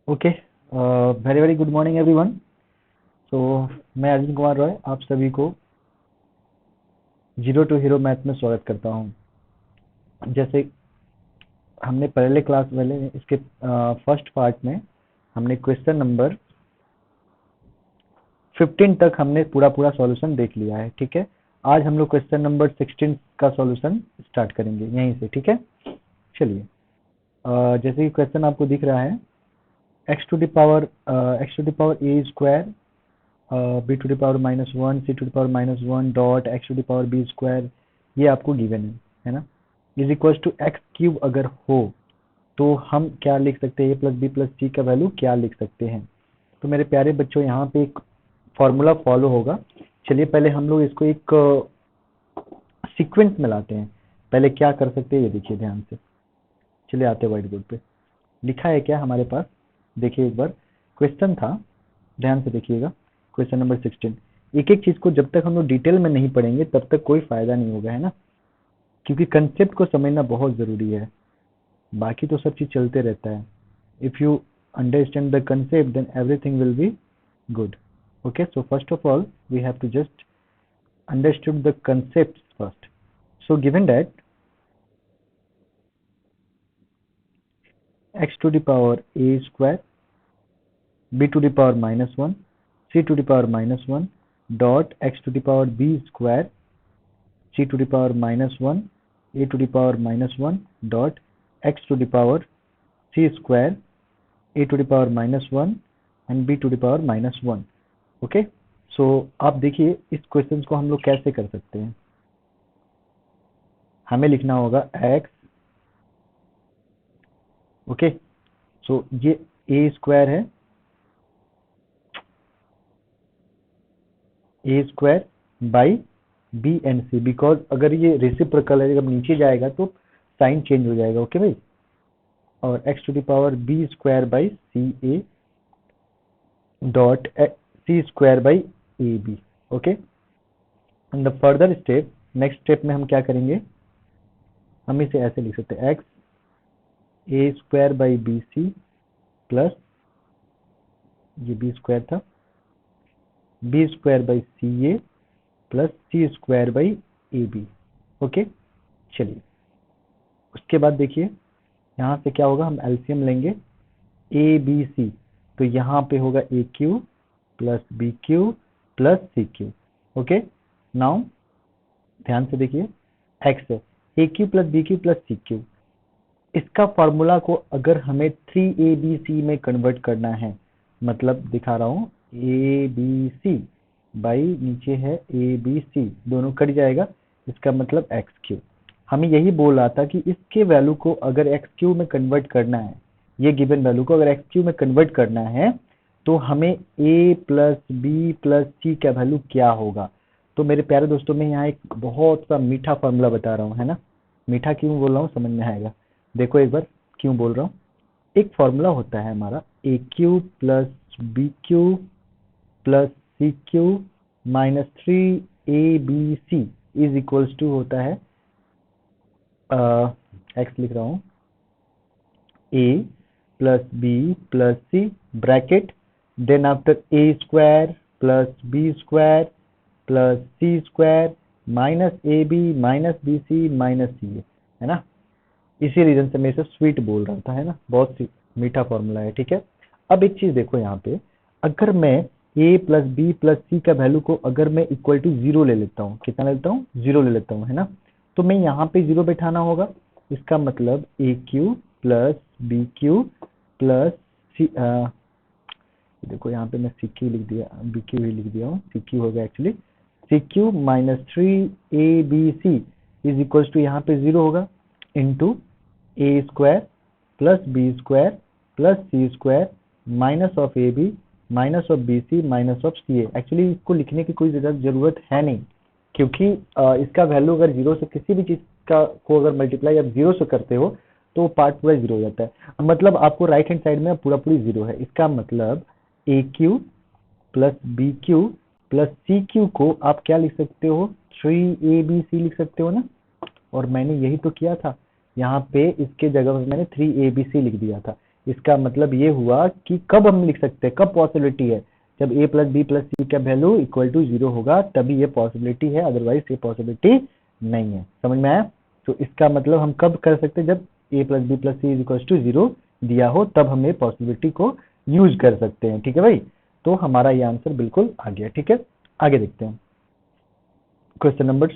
Okay, very very good morning everyone. तो मैं अर्जुन कुमार रॉय आप सभी को जीरो टू हीरो मैथ में स्वागत करता हूं। जैसे हमने पहले क्लास वाले इसके फर्स्ट पार्ट में हमने क्वेश्चन नंबर 15 तक हमने पूरा पूरा सॉल्यूशन देख लिया है। ठीक है, आज हम लोग क्वेश्चन नंबर 16 का सॉल्यूशन स्टार्ट करेंगे यहीं से। ठीक है, चलिए। जैसे कि क्वेश्चन आपको दिख रहा है, x to the power a square b to the power -1 c to the power -1 dot x to the power b square, ये आपको गिवन है ना। Is equal to x cube अगर हो तो हम क्या लिख सकते हैं, a plus B plus c का वैल्यू क्या लिख सकते हैं। तो मेरे प्यारे बच्चों, यहाँ पे एक फॉर्मूला फॉलो होगा। चलिए पहले हम लोग इसको एक सीक्वेंस में लाते हैं। पहले क्या कर सकते हैं ये देखिए ध्यान से। चलिए आते हैं व्हाइट बोर्ड पे। लिखा है क्या हमारे पास, देखिए एक बार। क्वेश्चन था, ध्यान से देखिएगा। Question number 16। एक एक चीज को जब तक हम लोग डिटेल में नहीं पढ़ेंगे तब तक कोई फायदा नहीं होगा, है ना। क्योंकि कंसेप्ट को समझना बहुत जरूरी है, बाकी तो सब चीज चलते रहता है। If you understand the concept then everything will be good. Okay, so first of all we have to just understood the concept first. So given that x to the power a square b to the power -1 c to the power -1 dot x to the power b square c to the power -1 a to the power -1 dot x to the power c square a to the power -1 and b to the power -1। Okay, सो आप देखिए इस question को हम लोग कैसे कर सकते हैं। हमें लिखना होगा x, ओके, सो ये a स्क्वायर है, a square by b and c, because अगर ये रेसिप्रोकल है, जब नीचे जाएगा तो साइन चेंज हो जाएगा। ओके भाई, और x to the power b square by c a dot c square by a B. Okay, and the further step, next step में हम क्या करेंगे, हम इसे ऐसे लिख सकते हैं, x a square by b c plus, ये बी स्क्वायर था, b square by c a plus C square by a B. Okay, चलिए उसके बाद देखिए यहाँ से क्या होगा, हम एलसीएम लेंगे ए बी सी, तो यहाँ पे होगा A cube plus B cube plus C cube. Okay, now ध्यान से देखिए, एक्स है, A cube plus B cube plus C cube. इसका फॉर्मूला को अगर हमें 3ABC में कन्वर्ट करना है, मतलब दिखा रहा हूँ ए बी सी बाई नीचे है ए बी सी, दोनों कट जाएगा, इसका मतलब एक्स क्यू। हमें यही बोल रहा था कि इसके वैल्यू को अगर एक्स क्यू में कन्वर्ट करना है, ये गिवन वैल्यू को अगर एक्स क्यू में कन्वर्ट करना है तो हमें ए प्लस बी प्लस सी का वैल्यू क्या होगा। तो मेरे प्यारे दोस्तों, मैं यहाँ एक बहुत सा मीठा फॉर्मूला बता रहा हूँ, है ना। मीठा क्यों बोल रहा हूँ समझ में आएगा। देखो एक बार क्यों बोल रहा हूँ। एक फॉर्मूला होता है हमारा A cube plus B cube plus C cube minus 3ABC is equals to होता है, एक्स लिख रहा हूँ, A plus B plus C bracket, then after A square plus B square plus C square minus A B minus B C minus C A, है ना। इसी reason से मैं इसे स्वीट बोल रहा था, है ना, बहुत सी मीठा फॉर्मूला है। ठीक है, अब एक चीज देखो यहाँ पे, अगर मैं a plus B plus c का वैल्यू को अगर मैं इक्वल टू 0 ले लेता हूँ, कितना ले लेता हूँ, 0 ले लेता हूँ, है ना, तो मैं यहाँ पे 0 बैठाना होगा। इसका मतलब A cube plus B cube plus C, देखो यहाँ पे मैं सी क्यू लिख दिया, बी क्यू ही लिख दिया हूँ, सी क्यू हो गया actually, c cube minus 3ABC is equal to यहाँ पे 0 होगा into a square plus B square plus C square minus of A B minus of b C minus of c a. Actually इसको लिखने की कोई जरूरत है नहीं, क्योंकि इसका वैल्यू अगर 0 से किसी भी चीज का को अगर मल्टीप्लाई आप 0 से करते हो तो पार्ट पूरा 0 हो जाता है। मतलब आपको राइट हैंड साइड में पूरा पूरी 0 है। इसका मतलब A cube plus B cube plus C cube को आप क्या लिख सकते हो, 3ABC लिख सकते हो ना। और मैंने यही तो किया था, यहाँ पे इसके जगह पे मैंने 3ABC लिख दिया था। इसका मतलब ये हुआ कि कब हम लिख सकते हैं, कब पॉसिबिलिटी है, जब a plus B plus c का वैल्यू इक्वल टू 0 होगा तभी ये पॉसिबिलिटी है, अदरवाइज ये पॉसिबिलिटी नहीं है। समझ में आया? तो इसका मतलब हम कब कर सकते हैं, जब a plus B plus c equal to 0 दिया हो तब हम ये पॉसिबिलिटी को यूज कर सकते हैं। ठीक है भाई, तो हमारा ये आंसर बिल्कुल आ गया। ठीक है, आगे देखते हैं। Question number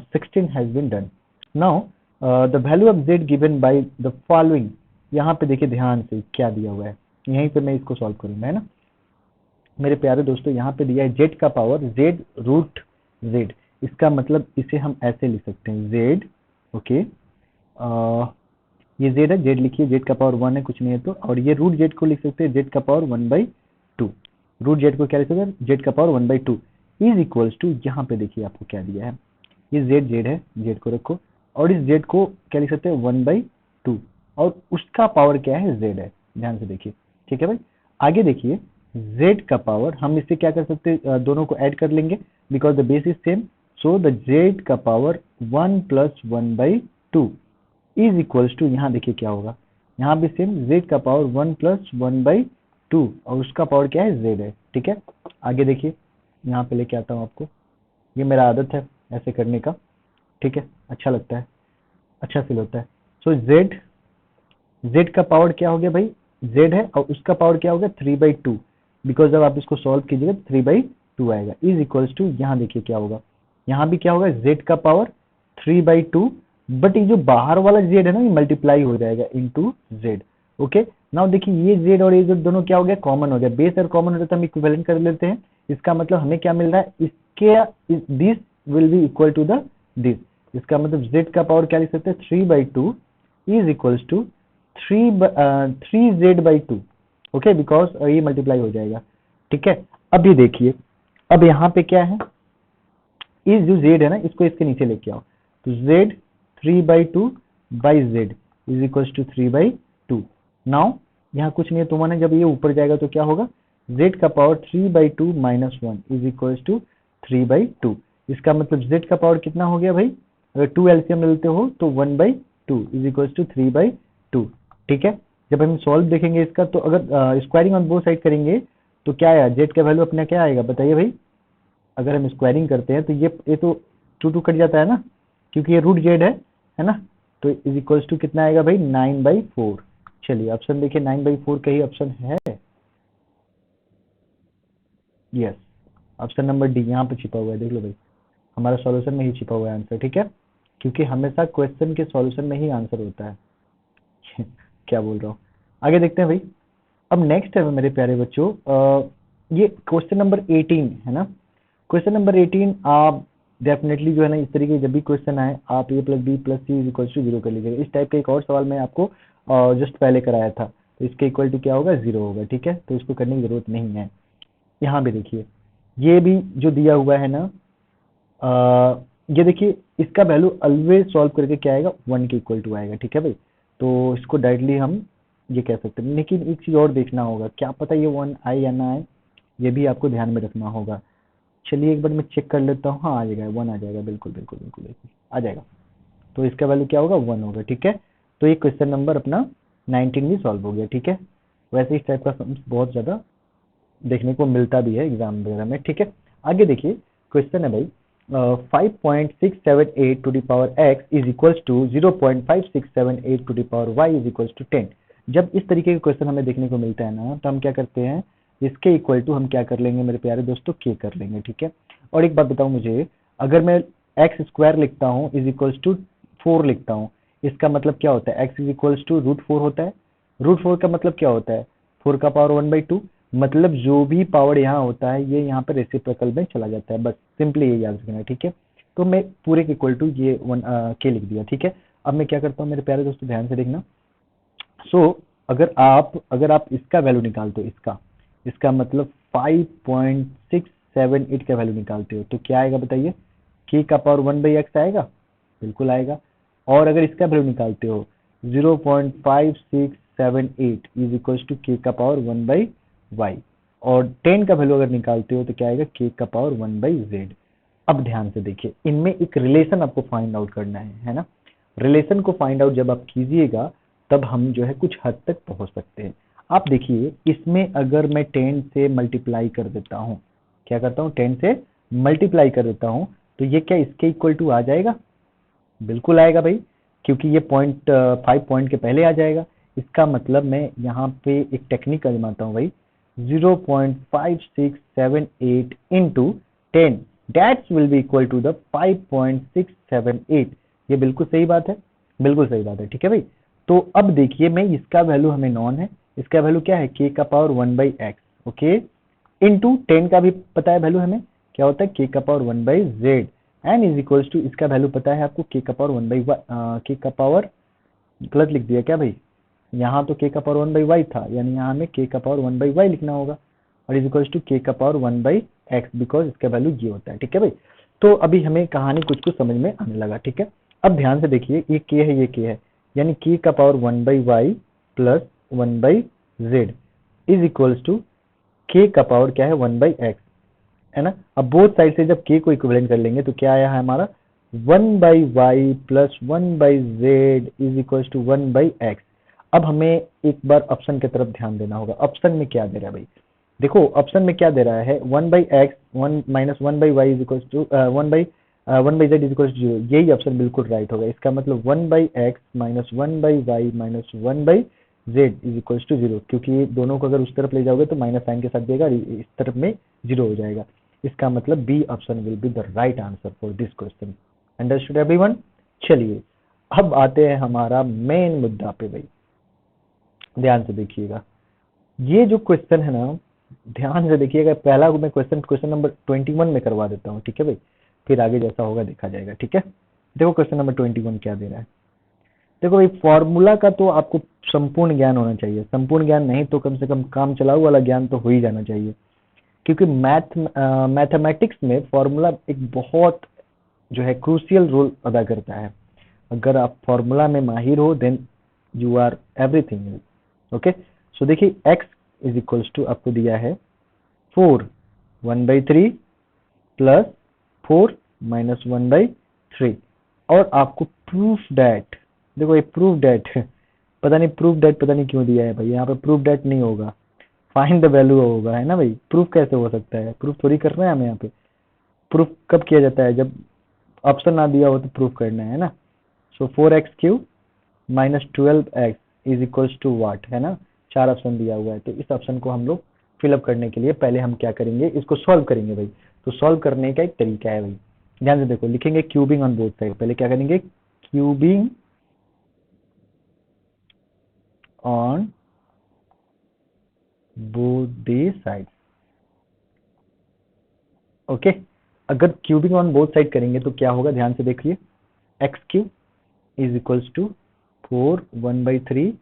16 has been done. Now the value of z given by the following. यहाँ पे देखिए ध्यान से क्या दिया हुआ है, यहीं पे मैं इसको सॉल्व करूंगा, है ना मेरे प्यारे दोस्तों। यहाँ पे दिया है z का पावर z रूट z। इसका मतलब इसे हम ऐसे लिख सकते हैं z, ओके, ये z है, z लिखिए, z का पावर 1 है, कुछ नहीं है तो, और ये रूट z को लिख सकते हैं z का पावर 1/2। रूट z को क्या लिख सकते हैं, z का पावर 1/2 इज इक्वल्स टू, यहाँ पे देखिए आपको क्या दिया है, ये z है, z को रखो, और इस z को क्या लिख सकते हैं 1/2, और उसका पावर क्या है, z है। ध्यान से देखिए, ठीक है भाई। आगे देखिए z का पावर, हम इससे क्या कर सकते हैं, दोनों को ऐड कर लेंगे, because the base is same, so the z का पावर 1 + 1/2 इज इक्वल्स टू, यहाँ देखिए क्या होगा, यहाँ भी सेम, z का पावर 1 + 1/2 और उसका पावर क्या है, z है। ठीक है, आगे देखिए, यहाँ पे लेके आता हूँ आपको, ये मेरा आदत है ऐसे करने का, ठीक है, अच्छा लगता है, अच्छा फील होता है। सो z का पावर क्या हो गया भाई, z है, और उसका पावर क्या हो गया 3/2, बिकॉज जब आप इसको सॉल्व कीजिएगा 3/2 आएगा, इज इक्वल्स टू, यहाँ देखिए क्या होगा, यहाँ भी क्या होगा, z का पावर 3/2, बट ये जो बाहर वाला z है ना, ये मल्टीप्लाई हो जाएगा इनटू z। ओके, नाउ देखिए ये z और ये z दोनों क्या हो गया, कॉमन हो गया, बेस और कॉमन हो जाता है, हम इक्विवेलेंट कर लेते हैं। इसका मतलब हमें क्या मिल रहा है, इसके this will be equal to the this. इसका मतलब z का पावर क्या लिख सकते हैं, 3/2 is equals to 3z/2, okay, because ये मल्टीप्लाई हो जाएगा। ठीक है, अब ये देखिए, अब यहाँ पे क्या है, इस जो z है ना, इसको इसके नीचे लेके आओ, तो z 3/2 by z is equals to 3/2। Now यहाँ कुछ नहीं है तो 1 है, जब ये ऊपर जाएगा तो क्या होगा, z का पावर 3/2 - 1 इज इक्वल्स टू 3/2। इसका मतलब z का पावर कितना हो गया भाई, अगर 2 एलसीएम लेते हो तो 1/2 इज इक्वल्स टू 3/2। ठीक है, जब हम सॉल्व देखेंगे इसका, तो अगर स्क्वायरिंग ऑन बोथ साइड करेंगे तो क्या आया, z का वैल्यू अपना क्या आएगा बताइए भाई। अगर हम स्क्वायरिंग करते हैं तो ये तो 2 कट जाता है ना, क्योंकि ये रूट z है ना, तो इज इक्वल्स टू कितना आएगा भाई, 9/4। चलिए ऑप्शन देखिए, 9/4 का ही ऑप्शन है, यस, ऑप्शन नंबर डी यहाँ पे छिपा हुआ है, देख लो भाई, हमारा सॉल्यूशन में ही छिपा हुआ है आंसर। ठीक है, क्योंकि हमेशा क्वेश्चन के सॉल्यूशन में ही आंसर होता है। क्या बोल रहा हूँ, आगे देखते हैं भाई। अब नेक्स्ट है मेरे प्यारे बच्चों, ये क्वेश्चन नंबर 18 है ना। क्वेश्चन नंबर 18 आप डेफिनेटली जो है ना, इस तरीके जब भी क्वेश्चन आए आप a + b + c is equal to 0 कर लीजिएगा। इस टाइप का एक और सवाल मैं आपको जस्ट पहले कराया था, तो इसके इक्वल टू क्या होगा, 0 होगा। ठीक है, तो इसको करने की जरूरत नहीं है। यहाँ पे देखिए, ये भी जो दिया हुआ है ना, ये देखिए, इसका वैल्यू ऑलवेज सॉल्व करके क्या आएगा, 1 के इक्वल टू आएगा। ठीक है भाई, तो इसको डायरेक्टली हम ये कह सकते हैं, लेकिन एक चीज और देखना होगा, क्या पता ये 1 आए या ना आए, ये भी आपको ध्यान में रखना होगा। चलिए एक बार मैं चेक कर लेता हूँ, हाँ आ जाएगा, 1 आ जाएगा, बिल्कुल बिल्कुल बिल्कुल बिल्कुल आ जाएगा। तो इसका वैल्यू क्या होगा, 1 होगा। ठीक है, तो ये क्वेश्चन नंबर अपना 19 भी सॉल्व हो गया। ठीक है, वैसे इस टाइप का बहुत ज़्यादा देखने को मिलता भी है एग्जाम वगैरह में। ठीक है, आगे देखिए, क्वेश्चन है भाई 5.678 to the power x is equals to 0.5678 to the power y is equals to 10। जब इस तरीके के क्वेश्चन हमें देखने को मिलता है ना, तो हम क्या करते हैं, इसके इक्वल टू हम क्या कर लेंगे मेरे प्यारे दोस्तों, k कर लेंगे। ठीक है, और एक बात बताऊं मुझे, अगर मैं एक्स स्क्वायर लिखता हूँ इज इक्वल्स टू 4 लिखता हूँ, इसका मतलब क्या होता है, x इज इक्वल्स टू √4 होता है। √4 का मतलब क्या होता है, 4 का पावर 1/2, मतलब जो भी पावर यहाँ होता है ये यहाँ पर रेसिप्रोकल में चला जाता है, बस सिंपली ये याद रखना है। ठीक है, तो मैं पूरे के इक्वल टू ये 1 के लिख दिया। ठीक है, अब मैं क्या करता हूँ मेरे प्यारे दोस्तों, ध्यान से देखना। सो अगर आप इसका वैल्यू निकालते हो, इसका मतलब 5.678 का वैल्यू निकालते हो, तो क्या आएगा बताइए, k का पावर 1/x आएगा, बिल्कुल आएगा। और अगर इसका वैल्यू निकालते हो 0.5678 इज इक्वल्स टू k का पावर 1/y, और 10 का वैल्यू अगर निकालते हो तो क्या आएगा, k का पावर 1/z। अब ध्यान से देखिए, इनमें एक रिलेशन आपको फाइंड आउट करना है ना। रिलेशन को फाइंड आउट जब आप कीजिएगा तब हम जो है कुछ हद तक पहुंच सकते हैं। आप देखिए इसमें अगर मैं 10 से मल्टीप्लाई कर देता हूँ, क्या करता हूँ 10 से मल्टीप्लाई कर देता हूँ, तो ये क्या इसके इक्वल टू आ जाएगा? बिल्कुल आएगा भाई, क्योंकि ये 0.5 पॉइंट के पहले आ जाएगा। इसका मतलब मैं यहाँ पे एक टेक्निक आजमाता हूँ भाई, 0.5678 into 10 that's will be equal to the 5.678। ये बिल्कुल सही बात है, बिल्कुल सही बात है, ठीक है भाई। तो अब देखिए मैं इसका वैल्यू हमें नॉन है, इसका वैल्यू क्या है k का पावर 1/x, ओके, इंटू 10 का भी पता है वैल्यू हमें क्या होता है, k का power 1/z and is equals to इसका वैल्यू पता है आपको k का पावर 1/k का पावर, गलत लिख दिया क्या भाई, यहाँ तो k का पावर 1/y था, यानी यहाँ हमें k का पावर 1/y लिखना होगा, और इज इक्वल्स टू k का पावर 1/x, बिकॉज इसका वैल्यू ये होता है, ठीक है भाई। तो अभी हमें कहानी कुछ कुछ समझ में आने लगा, ठीक है। अब ध्यान से देखिए ये k है, ये k है, यानी k का power 1/y plus 1/z is equals to k का पावर क्या है 1/x, है ना। अब बोथ साइड से जब k को इक्विवेलेंट कर लेंगे तो क्या आया है हमारा 1/y plus 1/z is equals to 1/x। अब हमें एक बार ऑप्शन की तरफ ध्यान देना होगा, ऑप्शन में क्या दे रहा है भाई, देखो ऑप्शन में क्या दे रहा है 1/x 1 minus 1/y is equals to 1/z is equals to 0, यही ऑप्शन बिल्कुल राइट होगा। इसका मतलब 1/x minus 1/y minus 1/z is equals to 0, क्योंकि दोनों को अगर उस तरफ ले जाओगे तो माइनस साइन के साथ देगा, इस तरफ में 0 हो जाएगा। इसका मतलब B option will be the right answer for this question. Understood everyone? चलिए अब आते हैं हमारा मेन मुद्दा पे भाई, ध्यान से देखिएगा ये जो क्वेश्चन है ना, ध्यान से देखिएगा। पहला मैं क्वेश्चन नंबर 21 में करवा देता हूँ, ठीक है भाई, फिर आगे जैसा होगा देखा जाएगा, ठीक है। देखो क्वेश्चन नंबर 21 क्या दे रहा है। देखो भाई फॉर्मूला का तो आपको संपूर्ण ज्ञान होना चाहिए, संपूर्ण ज्ञान नहीं तो कम से कम काम चलाऊ वाला ज्ञान तो हो ही जाना चाहिए, क्योंकि मैथमेटिक्स में फॉर्मूला एक बहुत जो है क्रूशियल रोल अदा करता है। अगर आप फॉर्मूला में माहिर हो then you are everything, okay. So देखिए x इज इक्वल्स टू आपको दिया है 4 1/3 प्लस 4 माइनस 1/3, और आपको प्रूफ दैट, देखो ये प्रूफ दैट पता नहीं प्रूफ दैट पता नहीं क्यों दिया है भाई, यहाँ पे प्रूफ दैट नहीं होगा, फाइंड द वैल्यू होगा, है ना भाई। प्रूफ कैसे हो सकता है, प्रूफ थोड़ी करना है हमें यहाँ पे। प्रूफ कब किया जाता है, जब ऑप्शन ना दिया हो तो प्रूफ करना है ना। So 4x³ minus 12x is equals to what, है ना, 4 ऑप्शन दिया हुआ है, तो इस ऑप्शन को हम लोग फिलअप करने के लिए पहले हम क्या करेंगे, इसको सॉल्व करेंगे भाई। तो सॉल्व करने का एक तरीका है भाई, ध्यान से देखो, लिखेंगे क्यूबिंग ऑन बोथ साइड। पहले क्या करेंगे, cubing on both the side, okay. अगर क्यूबिंग ऑन बोथ साइड करेंगे तो क्या होगा, ध्यान से देखिए, x³ is equals to 4 1/3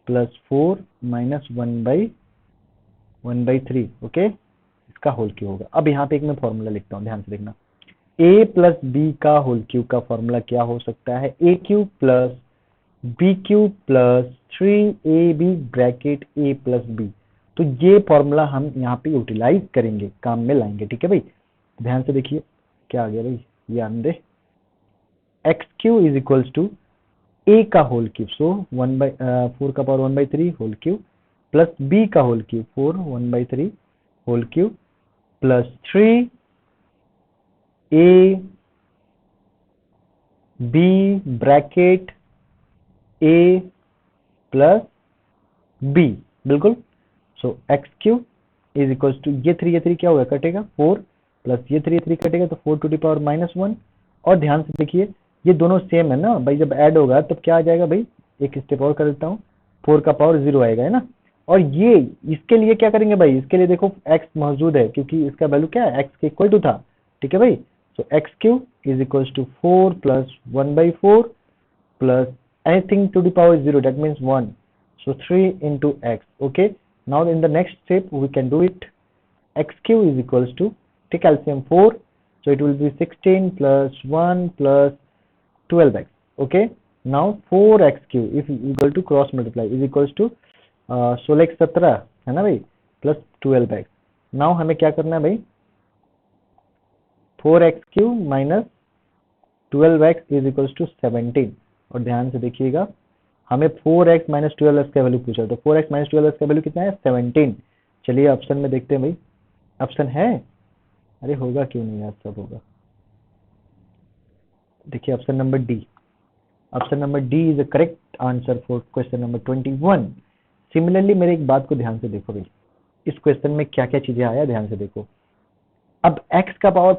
plus 4 minus 1/3, okay, इसका होल क्यूब होगा। अब यहाँ पे एक मैं फॉर्मूला लिखता हूँ, ध्यान से देखना, a प्लस बी का होल क्यूब का फॉर्मूला क्या हो सकता है, a³ plus b³ plus 3ab bracket a plus b। तो ये फॉर्मूला हम यहाँ पे यूटिलाइज करेंगे, काम में लाएंगे, ठीक है भाई। ध्यान से देखिए क्या आ गया भाई, ये आंदे x³ is equals to a का होल क्यूब, सो 4 का power 1/3 whole cube plus b का whole cube 4 1/3 whole cube plus 3a b bracket a plus b, बिल्कुल। सो x³ इज इक्वल्स टू ये 3 क्या होगा, कटेगा 4 प्लस ये 3 कटेगा तो 4 टू द पावर -1। और ध्यान से देखिए ये दोनों सेम है ना भाई, जब ऐड होगा तब क्या आ जाएगा भाई, एक स्टेप और कर देता हूँ, 4 का पावर 0 आएगा, है ना। और ये इसके लिए क्या करेंगे भाई, इसके लिए देखो x मौजूद है क्योंकि इसका वैल्यू क्या है, x के इक्वल टू था, ठीक है भाई। So x³ is equals to 4 plus 1/4 plus anything to the power 0, that means 1, so 3 into x, okay. Now in the next step we can do it, x³ is equals to, take LCM 4, so it will be 16 plus 1 plus 12x, okay. Now 4x³ if equal to cross multiply is equals to 16 है ना भाई plus 12x। Now हमें क्या करना है भाई, 4x³ minus 12x is equals to 17, और ध्यान से देखिएगा हमें 4x माइनस 12x का वैल्यू पूछा, तो 4x माइनस 12x का वैल्यू कितना है 17। चलिए ऑप्शन में देखते हैं भाई, ऑप्शन है, अरे होगा क्यों नहीं यार, सब होगा। देखिए option number D, option number D is the correct answer for question number 21। Similarly मेरे एक बात को ध्यान से देखो भाई, इस क्वेश्चन में क्या क्या चीजें आया ध्यान से देखो। अब x का पावर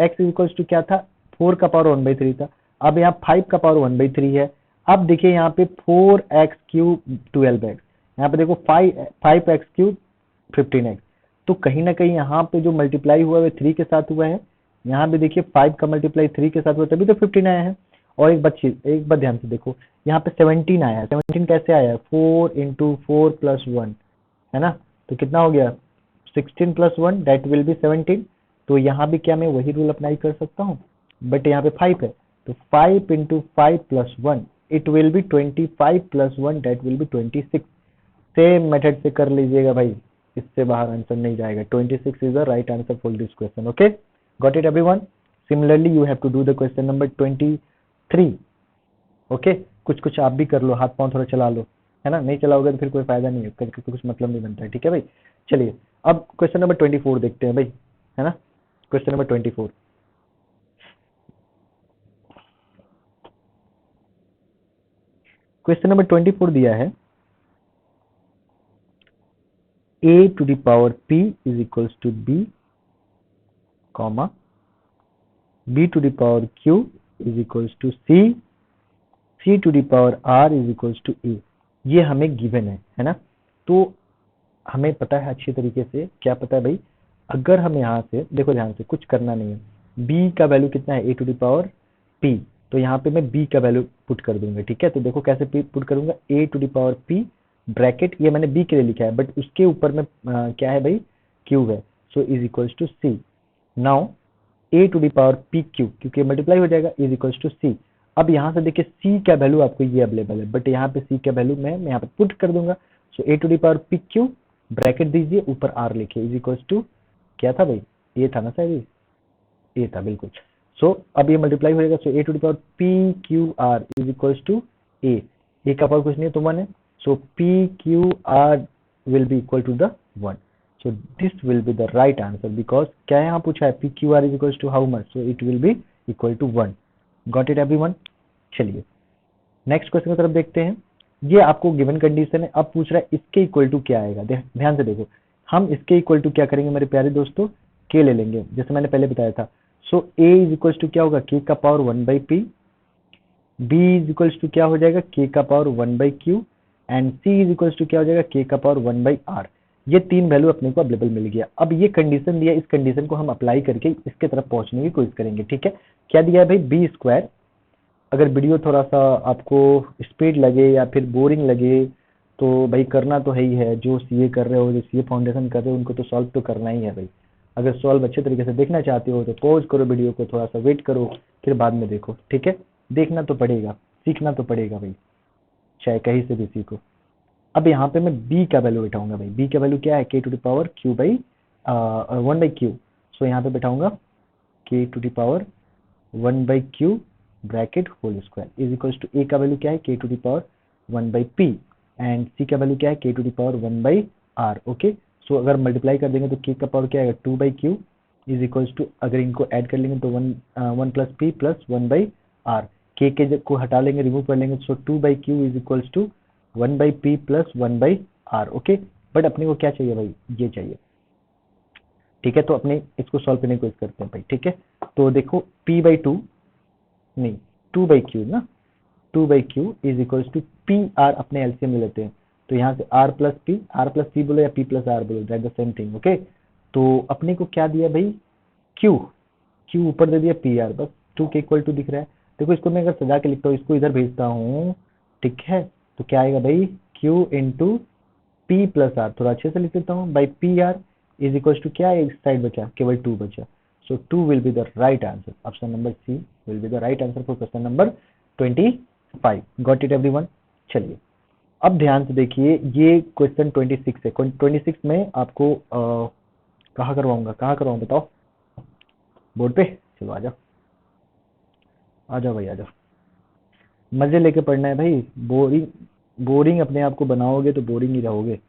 x इक्वल्स टू क्या था, 4 का पावर 1/3 था। अब यहाँ 5 का पावर 1/3 है। अब देखिए यहाँ पे 4x क्यूब 12x, यहाँ पे देखो 5x क्यूब 15x। तो कहीं ना कहीं यहाँ पे जो मल्टीप्लाई हुआ है 3 के साथ हुआ है, यहाँ पे देखिए 5 का मल्टीप्लाई 3 के साथ हुआ तभी तो 15 आया है। और एक बात ध्यान से देखो, यहाँ पे 17 आया है। 17 कैसे आया है, 4 इंटू 4 प्लस 1 है ना, तो कितना हो गया 16 प्लस 1 दैट विल बी 17। तो यहाँ भी क्या मैं वही रूल अप्लाई कर सकता हूँ, बट यहाँ पे 5 है, तो 5 into 5 plus 1 it will B 25 plus 1 that will B 26। Same method से कर लीजिएगा भाई, इससे बाहर आंसर नहीं जाएगा। 26 is the right answer for this question. Okay, got it everyone. Similarly you have to do the question number 23। Okay, कुछ कुछ आप भी कर लो, हाथ पांव थोड़ा चला लो, है ना, नहीं चलाओगे तो फिर कोई फायदा नहीं है, करके कुछ मतलब नहीं बनता है। ठीक है भाई, चलिए अब क्वेश्चन नंबर 24 देखते हैं भाई, है ना। क्वेश्चन नंबर 24, क्वेश्चन नंबर 24 दिया है a to the power p is equals to b, comma b to the power q is equals to c to the power r is equals to a। ये हमें given है ना। तो हमें पता है अच्छी तरीके से, क्या पता है भाई, अगर हम यहाँ से देखो ध्यान से, कुछ करना नहीं है, b का वैल्यू कितना है a to the power p, तो यहाँ पे मैं b का वैल्यू पुट कर दूंगा। ठीक है, तो देखो कैसे पुट करूंगा, a to the power p bracket, ये मैंने b के लिए लिखा है बट उसके ऊपर में क्या है भाई, क्यूब है, so is equals to c। Now a to the power p cube, क्योंकि मल्टीप्लाई हो जाएगा, इज इक्वल्स टू c। अब यहाँ से देखिए c का वैल्यू आपको ये अवेलेबल है, बट यहाँ पे c का वैल्यू मैं यहाँ पे पुट कर दूंगा। So a to the power p cube bracket दीजिए, ऊपर r लिखिए, इज इक्वल्स टू क्या था भाई, ये था ना शायद, ये था बिल्कुल। सो अब ये मल्टीप्लाई हो जाएगा, so a to the power p q r is equals to a का पावर कुछ नहीं है तो 1 है, so p q r will be equal to the 1। So this will be the right answer, because क्या यहाँ पूछा है, p q r is equals to how much, so it will be equal to 1। Got it everyone. चलिए next question की तरफ देखते हैं। ये आपको गिवन कंडीशन है, अब पूछ रहा है इसके इक्वल टू क्या आएगा। ध्यान से देखो, हम इसके इक्वल टू क्या करेंगे मेरे प्यारे दोस्तों, के ले लेंगे, जैसे मैंने पहले बताया था। So a is equal to क्या होगा, के का power 1/p, b is equal to क्या हो जाएगा, के का power 1/q, and c is equal to क्या हो जाएगा, के का पावर 1/r। ये तीन वैल्यू अपने को अवेलेबल मिल गया। अब ये कंडीशन दिया, इस कंडीशन को हम अप्लाई करके इसके तरफ पहुंचने की कोशिश करेंगे। ठीक है, क्या दिया है भाई, बी स्क्वायर। अगर वीडियो थोड़ा सा आपको स्पीड लगे या फिर बोरिंग लगे तो भाई करना तो है ही है, जो सीए कर रहे हो, जो सीए फाउंडेशन कर रहे हो, उनको तो सॉल्व तो करना ही है भाई। अगर सॉल्व अच्छे तरीके से देखना चाहते हो तो पॉज करो वीडियो को, थोड़ा सा वेट करो, फिर बाद में देखो। ठीक है, देखना तो पड़ेगा, सीखना तो पड़ेगा भाई, चाहे कहीं से भी सीखो। अब यहाँ पे मैं बी का वैल्यू बैठाऊंगा भाई, बी का वैल्यू क्या है, K to the power Q by 1/q। So यहाँ पे बैठाऊंगा K to the power 1/q bracket whole square is equals to, A का वैल्यू क्या है, K to the power 1/p, and C का वैल्यू क्या है, K to the power 1/r। Okay, so अगर मल्टीप्लाई कर देंगे तो के का पावर क्या आएगा, 2/q इज इक्वल्स टू, अगर इनको ऐड कर लेंगे तो 1 प्लस p प्लस 1/r, के को हटा लेंगे, रिमूव कर लेंगे, so 2/q is equals to 1/p plus 1/r। Okay, but अपने को क्या चाहिए भाई, ये चाहिए। ठीक है, तो अपने इसको सॉल्व करने की कोशिश करते हैं भाई। ठीक है, तो देखो p/2 नहीं, 2/q ना, 2/q is equals to P R, अपने एलसीएम ले लेते हैं, तो यहाँ से आर प्लस पी बोलो या पी प्लस आर बोलो, that the same thing. Okay, तो अपने को क्या दिया भाई, क्यू ऊपर दे दिया पी आर, बस 2 के इक्वल टू दिख रहा है। देखो इसको मैं अगर सजा के लिखता हूँ, इसको इधर भेजता हूँ, ठीक है, तो क्या आएगा भाई, q into p plus r, थोड़ा अच्छे से लिख देता हूँ, by p r is equal to क्या है, इस साइड बचा केवल 2 बचा, so 2 will be the right answer. Option number c will be the right answer for question number 25। Got it everyone. चलिए अब ध्यान से देखिए, ये क्वेश्चन 26 है। 26 में आपको कहाँ करवाऊँ बताओ, बोर्ड पे, चलो आ जाओ भाई, आ जाओ, मजे लेके पढ़ना है भाई, बोरिंग बोरिंग अपने आप को बनाओगे तो बोरिंग ही रहोगे।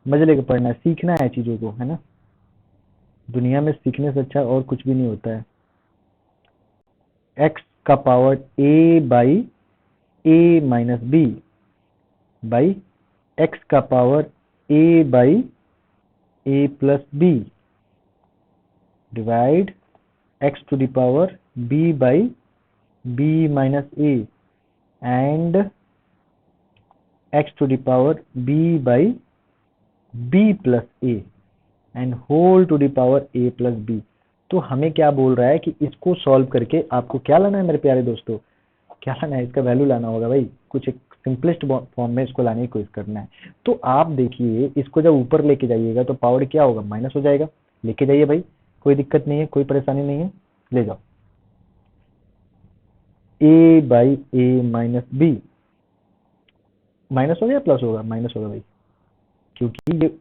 मजे लेके पढ़ना है, सीखना है चीजों को, है ना। दुनिया में सीखने से अच्छा और कुछ भी नहीं होता है। एक्स का power A by A minus B by X का power A by A plus B divide X to the power B by B minus A and X to the power B by B plus A and whole to the power A plus B. तो हमें क्या बोल रहा है कि इसको solve करके आपको क्या लाना है मेरे प्यारे दोस्तों, क्या लाना है, इसका वैल्यू लाना होगा भाई। कुछ एक सिंपलेस्ट फॉर्म में इसको लाने की कोशिश करना है। तो आप देखिए इसको जब ऊपर लेके जाइएगा तो पावर क्या होगा, माइनस हो जाएगा। लेके जाइए भाई, कोई दिक्कत नहीं है, कोई परेशानी नहीं है, ले जाओ। A by A minus B minus हो गया प्लस होगा, माइनस होगा भाई, क्योंकि ये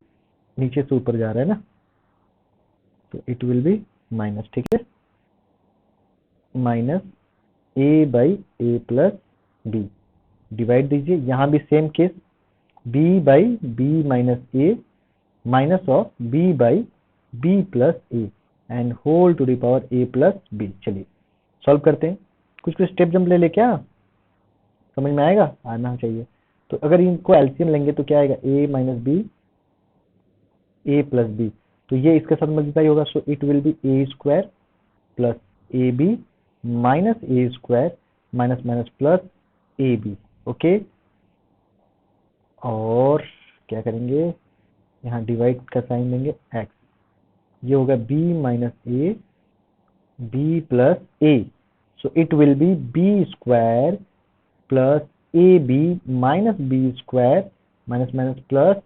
नीचे से ऊपर जा रहा है ना, तो इट विल बी माइनस। ठीक है, minus a by A plus B divide दीजिए, यहां भी same case, b by B minus a minus of b by B plus A and whole to the power A plus b. चलिए solve करते हैं, कुछ कुछ स्टेप जंप ले ले, क्या समझ में आएगा, आना चाहिए। तो अगर इनको एलसीएम लेंगे तो क्या आएगा, a minus b a plus B, तो ये इसके साथ मल्टीप्लाई होगा, so it will be a square plus a B minus a square minus minus plus a B. Okay, और क्या करेंगे, यहाँ डिवाइड का साइन देंगे x, ये होगा b minus A b plus a, so it will be b square plus a B minus B square minus minus plus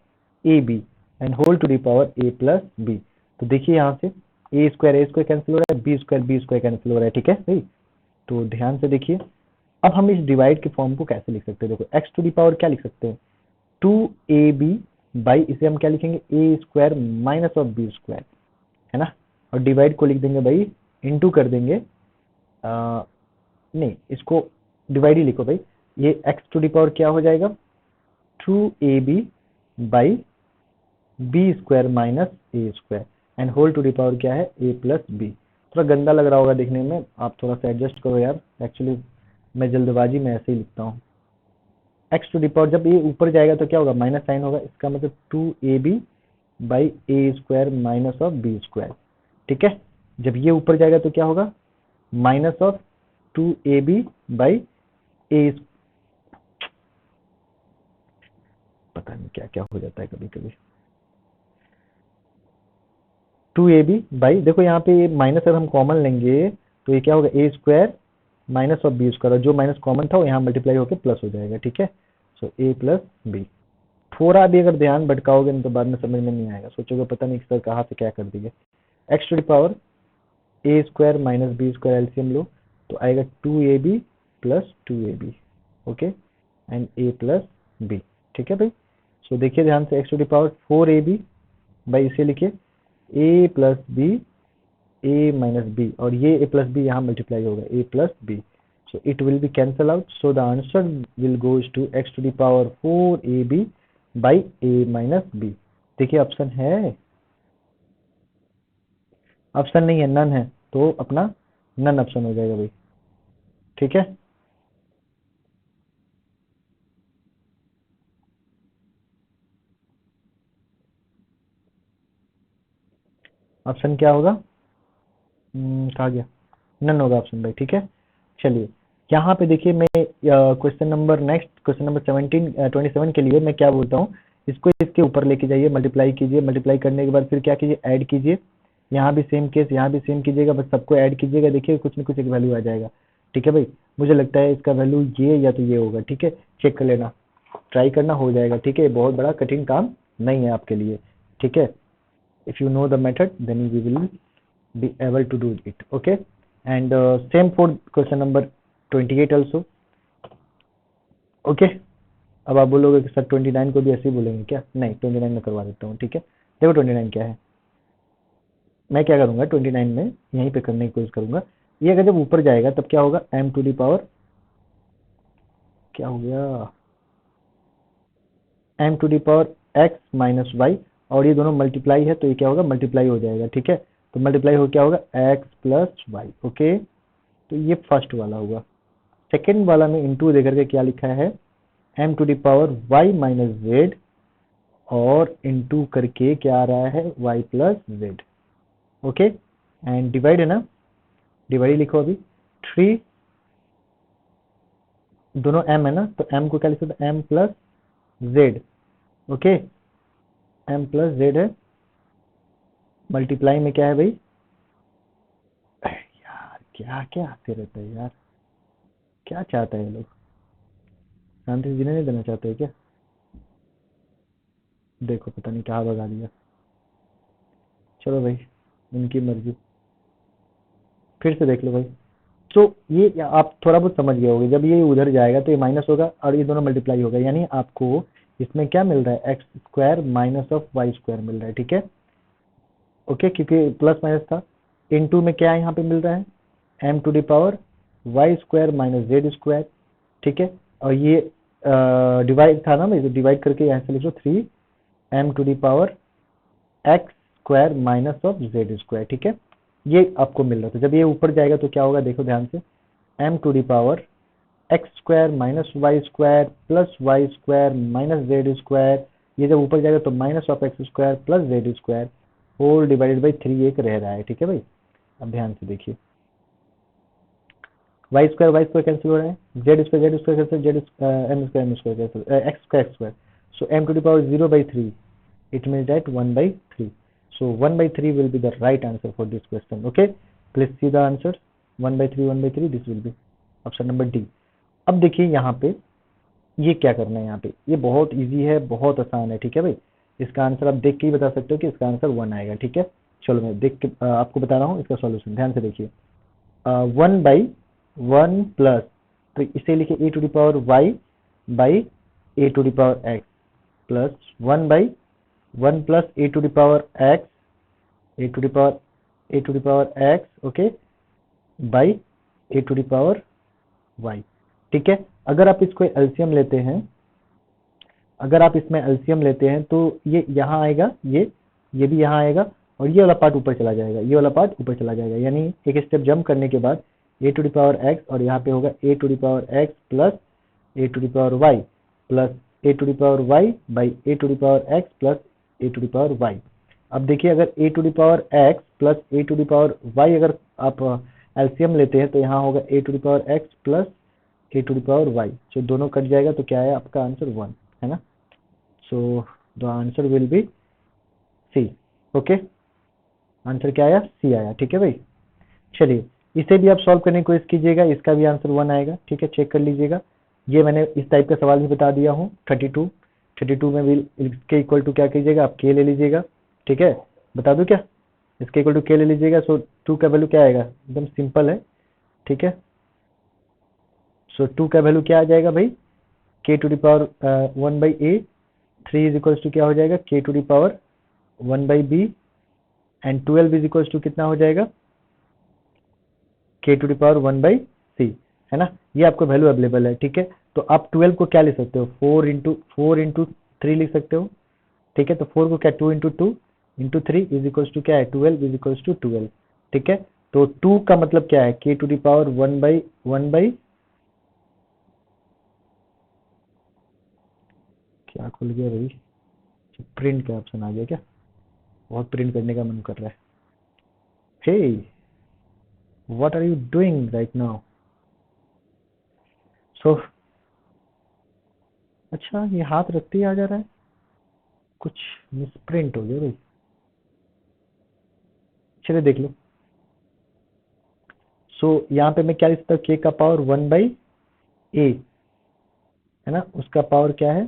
a b and whole to the power A plus B. तो देखिए यहाँ से ए square cancel हो रहा है, B square cancel हो रहा है। ठीक है भाई, तो ध्यान से देखिए। अब हम इस डिवाइड के फॉर्म को कैसे लिख सकते हैं, देखो एक्स टू द पावर क्या लिख सकते हैं, 2ab बाई, इसे हम क्या लिखेंगे, A square minus of B square, है ना। और डिवाइड को लिख देंगे भाई, इनटू कर देंगे, नहीं इसको डिवाइड ही लिखो भाई, ये एक्स टू द पावर क्या हो जाएगा, 2ab by b square minus a square and whole to the power क्या है, ए प्लस बी। थोड़ा गंदा लग रहा होगा देखने में, आप थोड़ा सा एडजस्ट करो यार, एक्चुअली मैं जल्दबाजी में ऐसे ही लिखता हूँ। एक्स टू द पावर जब ये ऊपर जाएगा तो क्या होगा, माइनस साइन होगा, इसका मतलब 2ab by a square minus of B square. ठीक है, जब ये ऊपर जाएगा तो क्या होगा, माइनस ऑफ 2ab बाई ए, पता नहीं क्या क्या हो जाता है कभी कभी, 2ab बाई, देखो यहाँ पे माइनस अगर हम कॉमन लेंगे तो ये क्या होगा, A square minus of B square, और जो माइनस कॉमन था वो यहाँ मल्टीप्लाई होकर प्लस हो जाएगा। ठीक है, सो ए प्लस बी। थोड़ा भी अगर ध्यान भटकाओगे नहीं तो बाद में समझ में नहीं आएगा, सोचोगे पता नहीं सर कहाँ से क्या कर दिए। X to the power A square minus B square LCM लो तो आएगा 2ab plus 2ab, okay, and A plus B. ठीक है भाई, सो देखिए ध्यान से, X to the power 4ab by, इसे लिखिए A plus B A minus B, और ये ए प्लस बी यहाँ मल्टीप्लाई होगा, A plus B, so it will be cancel out, so the answer will goes to x to the power 4ab by a minus b। देखिए option है, option नहीं है, none है, तो अपना none option हो जाएगा भाई। ठीक है, ऑप्शन क्या होगा, कहा गया, नन होगा ऑप्शन भाई। ठीक है, चलिए यहाँ पे देखिए, मैं question number next question number 27 के लिए मैं क्या बोलता हूँ, इसको इसके ऊपर लेके जाइए, मल्टीप्लाई कीजिए, मल्टीप्लाई करने के बाद फिर क्या कीजिए, ऐड कीजिए, यहाँ भी सेम केस, यहाँ भी सेम कीजिएगा, बस सबको ऐड कीजिएगा, देखिए कुछ न कुछ एक वैल्यू आ जाएगा। ठीक है भाई, मुझे लगता है इसका वैल्यू ये या तो ये होगा। ठीक है, चेक कर लेना, ट्राई करना, हो जाएगा। ठीक है, बहुत बड़ा कठिन काम नहीं है आपके लिए। ठीक है, if you know the method then you will be able to do it, okay, and same for question number 28 also, okay। अब आप बोलोगे कि सर 29 को भी ऐसे ही बोलेंगे क्या, नहीं 29 में करवा देता हूँ। ठीक है, देखो 29 क्या है, मैं क्या करूंगा 29 में यहीं पे करने की कोशिश करूंगा, ये अगर जब ऊपर जाएगा तब क्या होगा, m टू दी पावर क्या हो गया, m to the power x minus y, और ये दोनों मल्टीप्लाई है तो ये क्या होगा, मल्टीप्लाई हो जाएगा, ठीक है। तो मल्टीप्लाई हो क्या होगा, एक्स प्लस वाई, ओके। तो ये फर्स्ट वाला हुआ। सेकेंड वाला में इंटू देकर के क्या लिखा है, m to the power y minus z, और इंटू करके क्या आ रहा है, y plus z, okay. And divide है ना, डिवाइड लिखो अभी, 3, दोनों m है ना, तो m को क्या लिख सकते हैं, m plus z, okay. m plus Z है, मल्टीप्लाई में क्या है भाई, यार क्या क्या आते रहते हैं यार, क्या चाहता है ये लोग, शांति से जीने नहीं देना चाहते हैं क्या, देखो पता नहीं क्या भगा दिया, चलो भाई उनकी मर्जी, फिर से देख लो भाई। तो ये आप थोड़ा बहुत समझ गए होगे, जब ये उधर जाएगा तो ये माइनस होगा और ये दोनों मल्टीप्लाई होगा, यानी आपको इसमें क्या मिल रहा है, X square minus of Y square मिल रहा है, ठीक है, ओके, क्योंकि प्लस माइनस था। इनटू में क्या यहाँ पे मिल रहा है, m to the power y square minus z square, ठीक है। और ये डिवाइड था ना, मैं डिवाइड करके यहाँ से लिखो 3 m to the power x square minus of z square, ठीक है। ये आपको मिल रहा था, जब ये ऊपर जाएगा तो क्या होगा, देखो ध्यान से, m to the power x square minus y square plus y square minus z square, ये जब ऊपर जाएगा तो minus of x square plus z square whole divided by 3 एक रह रहा है, ठीक है भाई। अब ध्यान से देखिए, वाई स्क्वायर कैंसिल हो रहा है, z square cancel, z m square cancel, x square, so m to the power 0/3, it means that 1/3, so 1/3 will be the right answer for this question, okay, please see the answers, 1/3 this will be option number D। अब देखिए यहाँ पे ये क्या करना है, यहाँ पे ये बहुत इजी है, बहुत आसान है, ठीक है भाई। इसका आंसर आप देख के ही बता सकते हो कि इसका आंसर 1 आएगा, ठीक है। चलो मैं देख के आपको बता रहा हूँ इसका सॉल्यूशन, ध्यान से देखिए। 1/1 प्लस, तो इसे लिखे A to the power Y by A to the power X, plus 1/1 plus A to the power X, A to the power X, okay, by A to the power Y, ठीक है। अगर आप इसको LCM लेते हैं, अगर आप इसमें एलसीएम लेते हैं तो ये यहाँ आएगा, ये भी यहाँ आएगा, और ये वाला पार्ट ऊपर चला जाएगा, ये वाला पार्ट ऊपर चला जाएगा, यानी एक स्टेप जंप करने के बाद A to the power X, और यहाँ पे होगा A to the power X plus A to the power Y, plus A to the power Y by A to the power X plus A to the power Y. अब देखिए, अगर A to the power X plus A to the power Y अगर आप LCM लेते हैं तो यहाँ होगा A to the power X plus A to the power Y, so दोनों कट जाएगा तो क्या है आपका आंसर 1 है ना। So the answer will be c, okay, answer क्या आया, सी आया, ठीक है भाई। चलिए इसे भी आप सॉल्व करने की कोशिश कीजिएगा, इसका भी आंसर 1 आएगा, ठीक है, चेक कर लीजिएगा। ये मैंने इस टाइप का सवाल भी बता दिया हूँ, 32 में भी इसके इक्वल टू क्या कीजिएगा, आप के ले लीजिएगा, ठीक है। बता दूं क्या, इसके इक्वल टू के ले लीजिएगा, सो 2 का वैल्यू क्या आएगा, एकदम सिंपल है, ठीक है। सो 2 का वैल्यू क्या आ जाएगा भाई, k to the power 1/a, 3 is equals to क्या हो जाएगा, k to the power 1/b, and 12 is equals to कितना हो जाएगा, k to the power 1/c, है ना। ये आपको वैल्यू अवेलेबल है, ठीक है। तो आप 12 को क्या ले सकते हो, 4 इंटू 3 लिख सकते हो, ठीक है। तो 4 को क्या 2 into 2 into 3 is equals to क्या है, 12 इज इक्वल्स टू 12, ठीक है। तो 2 का मतलब क्या है, के टू द पावर 1/1 क्या खुल गया भाई, प्रिंट का ऑप्शन आ गया क्या, बहुत प्रिंट करने का मन कर रहा है। Hey what are you doing right now, so अच्छा ये हाथ रखते ही आ जा रहा है, कुछ मिसप्रिंट हो गया भाई, चलिए देख लो। सो यहाँ पे मैं क्या लिख सकता हूँ, के का पावर 1/a है ना, उसका पावर क्या है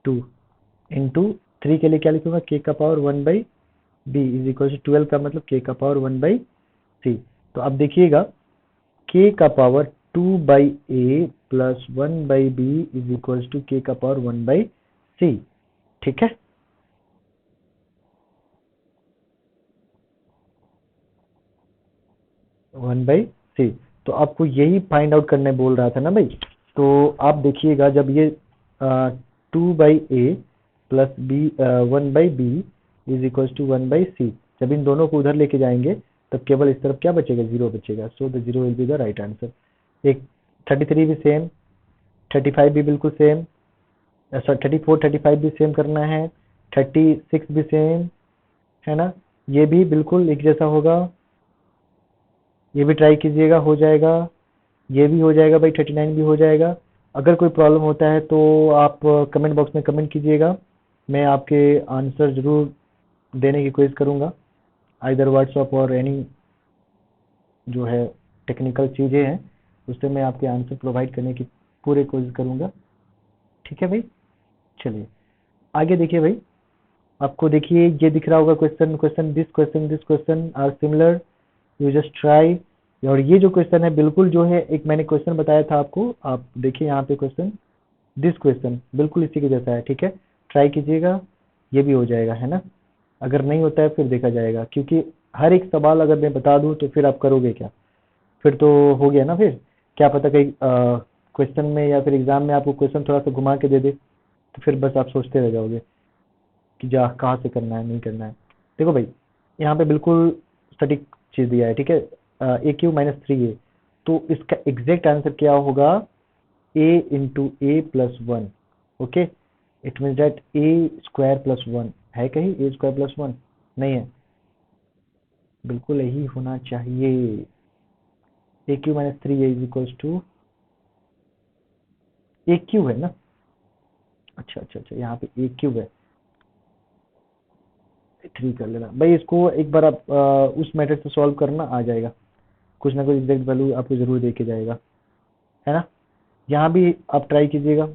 2, इंटू 3 के लिए क्या लिखूंगा, के का power 1/b is equal to 12 का मतलब के का पावर 1/c। तो अब देखिएगा, के का power 2/a plus 1/b is equal to k का पावर 1/c, ठीक है। वन बाई सी, तो आपको यही फाइंड आउट करने बोल रहा था ना भाई। तो आप देखिएगा, जब ये 2/a plus b 1/b is equal to 1/c। जब इन दोनों को उधर लेके जाएंगे तब केवल इस तरफ क्या बचेगा, 0 बचेगा। So the 0 will be the right answer. एक 33 भी सेम, 35 भी बिल्कुल सेम, सॉरी 34 35 भी सेम करना है, 36 भी सेम है ना, ये भी बिल्कुल एक जैसा होगा। ये भी ट्राई कीजिएगा, हो जाएगा। ये भी हो जाएगा भाई, 39 भी हो जाएगा। अगर कोई प्रॉब्लम होता है तो आप कमेंट बॉक्स में कमेंट कीजिएगा, मैं आपके आंसर ज़रूर देने की कोशिश करूँगा। आइदर व्हाट्सअप और एनी जो है टेक्निकल चीज़ें हैं उससे मैं आपके आंसर प्रोवाइड करने की पूरी कोशिश करूँगा। ठीक है भाई, चलिए आगे देखिए भाई। आपको देखिए ये दिख रहा होगा question, this question are similar, you just try. और ये जो क्वेश्चन है बिल्कुल जो है एक मैंने क्वेश्चन बताया था आपको, आप देखिए यहाँ पे क्वेश्चन, दिस क्वेश्चन बिल्कुल इसी के जैसा है। ठीक है, ट्राई कीजिएगा, ये भी हो जाएगा है ना। अगर नहीं होता है फिर देखा जाएगा, क्योंकि हर एक सवाल अगर मैं बता दूं तो फिर आप करोगे क्या, फिर तो हो गया ना। फिर क्या पता कहीं क्वेश्चन में या फिर एग्जाम में आपको क्वेश्चन थोड़ा सा घुमा के दे दे, तो फिर बस आप सोचते रह जाओगे कि जा कहाँ से करना है, नहीं करना है। देखो भाई, यहाँ पे बिल्कुल सटीक चीज दिया है। ठीक है, a³ - 3a, तो इसका एग्जैक्ट आंसर क्या होगा, a into A plus 1। Okay, it means that a² + 1 है कहीं, a² + 1 नहीं है, बिल्कुल यही होना चाहिए। a³ - 3a is equal to a³ है ना। अच्छा अच्छा अच्छा, यहाँ पे a³ है, 3 कर लेना भाई। इसको एक बार आप उस मेथड से सॉल्व करना, आ जाएगा, कुछ ना कुछ एग्जैक्ट वैल्यू आपको जरूर दे के जाएगा, है ना। यहाँ भी आप ट्राई कीजिएगा।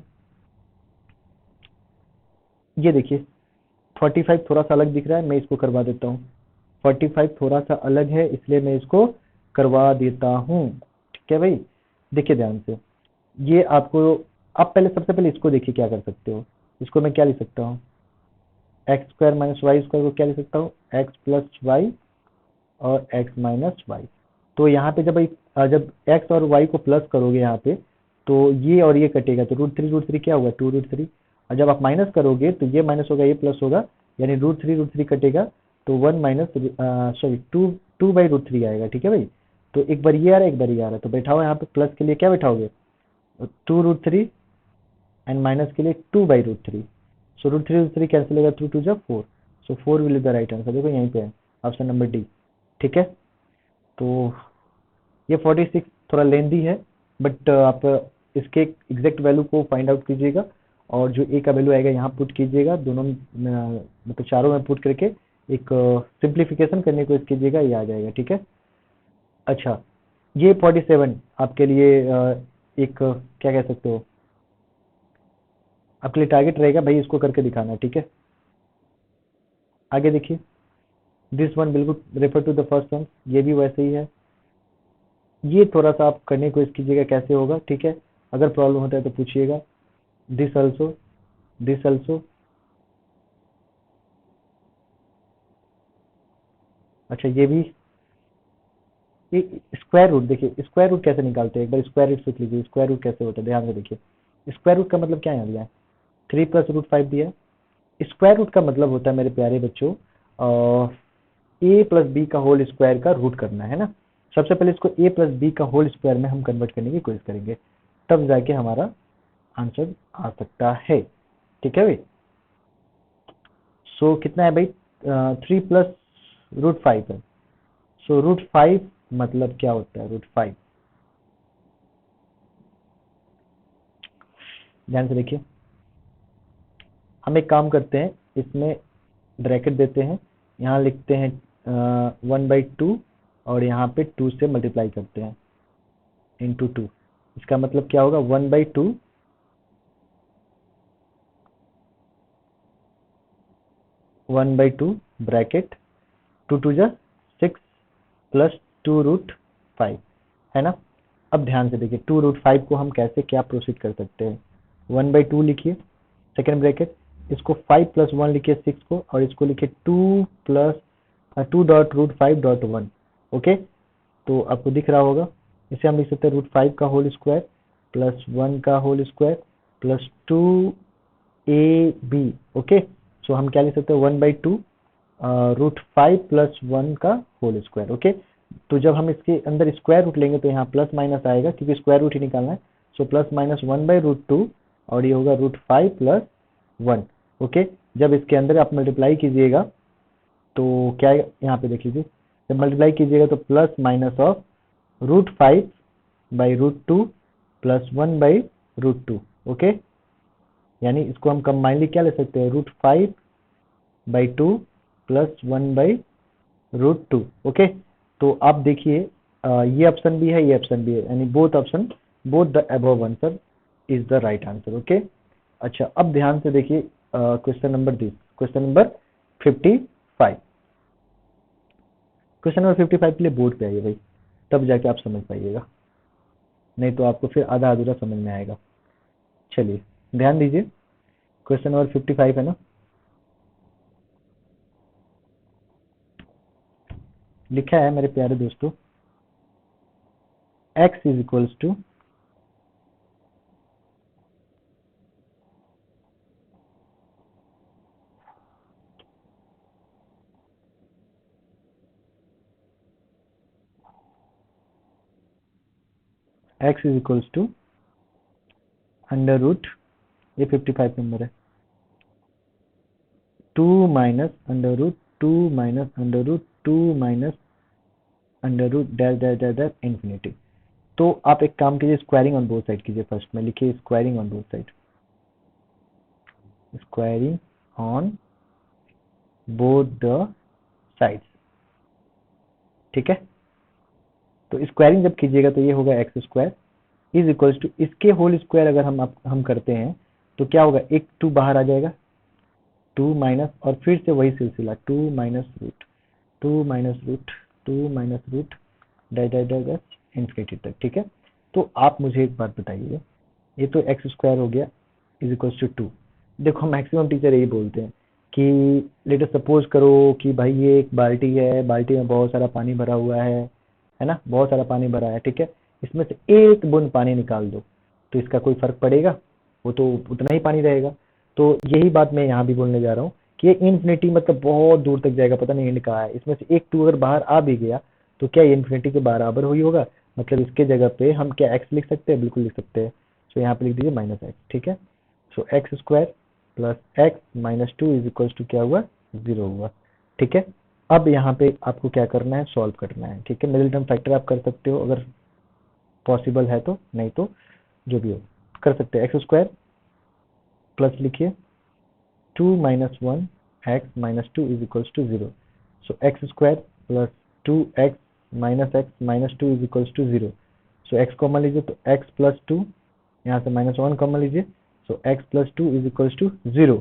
ये देखिए 45 थोड़ा सा अलग दिख रहा है, मैं इसको करवा देता हूँ। 45 थोड़ा सा अलग है इसलिए मैं इसको करवा देता हूँ। ठीक है भाई, देखिए ध्यान से। ये आपको, आप पहले सबसे पहले इसको देखिए क्या कर सकते हो। इसको मैं क्या लिख सकता हूँ, x² - y² को क्या लिख सकता हूँ, x + y और x - y। तो यहाँ पे जब x और y को प्लस करोगे यहाँ पे, तो ये और ये कटेगा, तो √3 क्या होगा, 2√3। और जब आप माइनस करोगे तो ये माइनस होगा, ये प्लस होगा, यानी √3 कटेगा, तो 1 माइनस सॉरी 2/√3 आएगा। ठीक है भाई, तो एक बार ये आ रहा है, एक बार ये आ रहा है, तो बैठाओ यहाँ पे प्लस के लिए क्या बैठाओगे, 2√3 एंड माइनस के लिए 2/√3। सो √3 कैंसिल होगा, 2 2 4, सो 4 will be the right answer. देखो यहीं पे है ऑप्शन नंबर डी। ठीक है, तो ये 46 थोड़ा लेंदी है, बट आप इसके एग्जैक्ट वैल्यू को फाइंड आउट कीजिएगा, और जो ए का वैल्यू आएगा यहाँ पुट कीजिएगा, दोनों मतलब चारों में पुट करके एक सिंप्लीफिकेशन करने की कोशिश कीजिएगा, ये आ जाएगा। ठीक है, अच्छा ये 47 आपके लिए एक क्या कह सकते हो, आपके लिए टारगेट रहेगा भाई, इसको करके दिखाना। ठीक है, आगे देखिए, दिस वन बिल्कुल refer to the first one, ये भी वैसे ही है। ये थोड़ा सा आप करने की कोशिश कीजिएगा कैसे होगा। ठीक है, अगर प्रॉब्लम होता है तो पूछिएगा। दिस ऑल्सो, दिस ऑल्सो, अच्छा ये भी। ये स्क्वायर रूट, देखिए स्क्वायर रूट कैसे निकालते हैं, एक बार स्क्वायर रूट सीख लीजिए, स्क्वायर रूट कैसे होता है, ध्यान से देखिए। स्क्वायर रूट का मतलब क्या है, दिया है 3 + √5 दिया है। स्क्वायर रूट का मतलब होता है मेरे प्यारे बच्चों, ए प्लस बी का होल स्क्वायर का रूट करना है ना। सबसे पहले इसको ए प्लस बी का होल स्क्वायर में हम कन्वर्ट करने की कोशिश करेंगे, तब जाके हमारा आंसर आ सकता है। ठीक है भाई, सो कितना है भाई, 3 + √5 है। सो √5 मतलब क्या होता है, √5, ध्यान से देखिए। हम एक काम करते हैं, इसमें ब्रैकेट देते हैं, यहाँ लिखते हैं 1/2, और यहाँ पे 2 से मल्टीप्लाई करते हैं, इंटू 2। इसका मतलब क्या होगा, 1/2 1/2 ब्रैकेट 2 2 जा 6 प्लस 2√5, है ना। अब ध्यान से देखिए 2√5 को हम कैसे क्या प्रोसीड कर सकते हैं। 1/2 लिखिए सेकेंड ब्रैकेट, इसको 5 + 1 लिखिए 6 को, और इसको लिखिए 2.5.1। ओके, तो आपको दिख रहा होगा, इसे हम लिख सकते हैं √5 का होल स्क्वायर प्लस 1 का whole square plus 2 A B. Okay, so हम क्या लिख सकते हैं 1/2 √5 + 1 का होल स्क्वायर। ओके, तो जब हम इसके अंदर स्क्वायर रूट लेंगे तो यहाँ प्लस माइनस आएगा क्योंकि स्क्वायर रूट ही निकालना है। सो प्लस माइनस 1/√2 और ये होगा √5 + 1। ओके, जब इसके अंदर आप मल्टीप्लाई कीजिएगा तो क्या यहाँ पे देख लीजिए, जब मल्टीप्लाई कीजिएगा तो प्लस माइनस ऑफ √5/√2 + 1/√2। ओके, यानी इसको हम कंबाइनली क्या ले सकते हैं √5/2 + 1/√2। ओके, तो आप देखिए ये ऑप्शन भी है, ये ऑप्शन भी है, यानी both option, both the above answer is the right answer. Okay, अच्छा अब ध्यान से देखिए क्वेश्चन नंबर 55। क्वेश्चन नंबर 55 के लिए बोर्ड पे आइए भाई, तब जाके आप समझ पाइएगा, नहीं तो आपको फिर आधा अधूरा समझ में आएगा। चलिए ध्यान दीजिए, क्वेश्चन नंबर 55 है ना, लिखा है मेरे प्यारे दोस्तों, x is equals to under root, ये 55 नंबर है, 2 minus under root 2 minus under root 2 minus under root dash dash dash dash infinity. तो आप एक काम कीजिए, स्क्वायरिंग ऑन बोथ साइड कीजिए। फर्स्ट में लिखिए squaring on both side, squaring on both the sides. ठीक है, तो स्क्वायरिंग जब कीजिएगा तो ये होगा x² इज इक्वल्स टू, इसके होल स्क्वायर अगर हम करते हैं तो क्या होगा, एक 2 बाहर आ जाएगा, 2 माइनस और फिर से वही सिलसिला 2 minus root 2 minus root 2 minus root dash dash dash dash infinity तक। ठीक है, तो आप मुझे एक बात बताइए, ये तो x² हो गया इज इक्वल्स टू 2। देखो मैक्सिमम टीचर यही बोलते हैं कि लेट अस सपोज करो कि भाई ये एक बाल्टी है, बाल्टी में बहुत सारा पानी भरा हुआ है ना, बहुत सारा पानी भरा है। ठीक है, इसमें से एक बूंद पानी निकाल दो तो इसका कोई फर्क पड़ेगा, वो तो उतना ही पानी रहेगा। तो यही बात मैं यहाँ भी बोलने जा रहा हूँ कि ये इन्फिनिटी मतलब बहुत दूर तक जाएगा, पता नहीं एंड कहाँ है। इसमें से एक 2 अगर बाहर आ भी गया तो क्या ये इन्फिनिटी के बराबर ही होगा, मतलब इसके जगह पे हम क्या x लिख सकते हैं, बिल्कुल लिख सकते हैं। तो यहाँ पे लिख दीजिए -x। ठीक है, so x² plus x minus 2 is equal to क्या हुआ, 0 हुआ। ठीक है, अब यहाँ पे आपको क्या करना है, सॉल्व करना है। ठीक है, मिडिल टर्म फैक्टर आप कर सकते हो अगर पॉसिबल है तो, नहीं तो जो भी हो कर सकते हैं। x² प्लस लिखिए 2 minus 1 x minus 2 is equals to 0। So x² plus 2x minus 2 is equals to 0। So x common लीजिए तो x प्लस 2, यहाँ से -1 कॉमन लीजिए, so x plus 2 is equals to 0।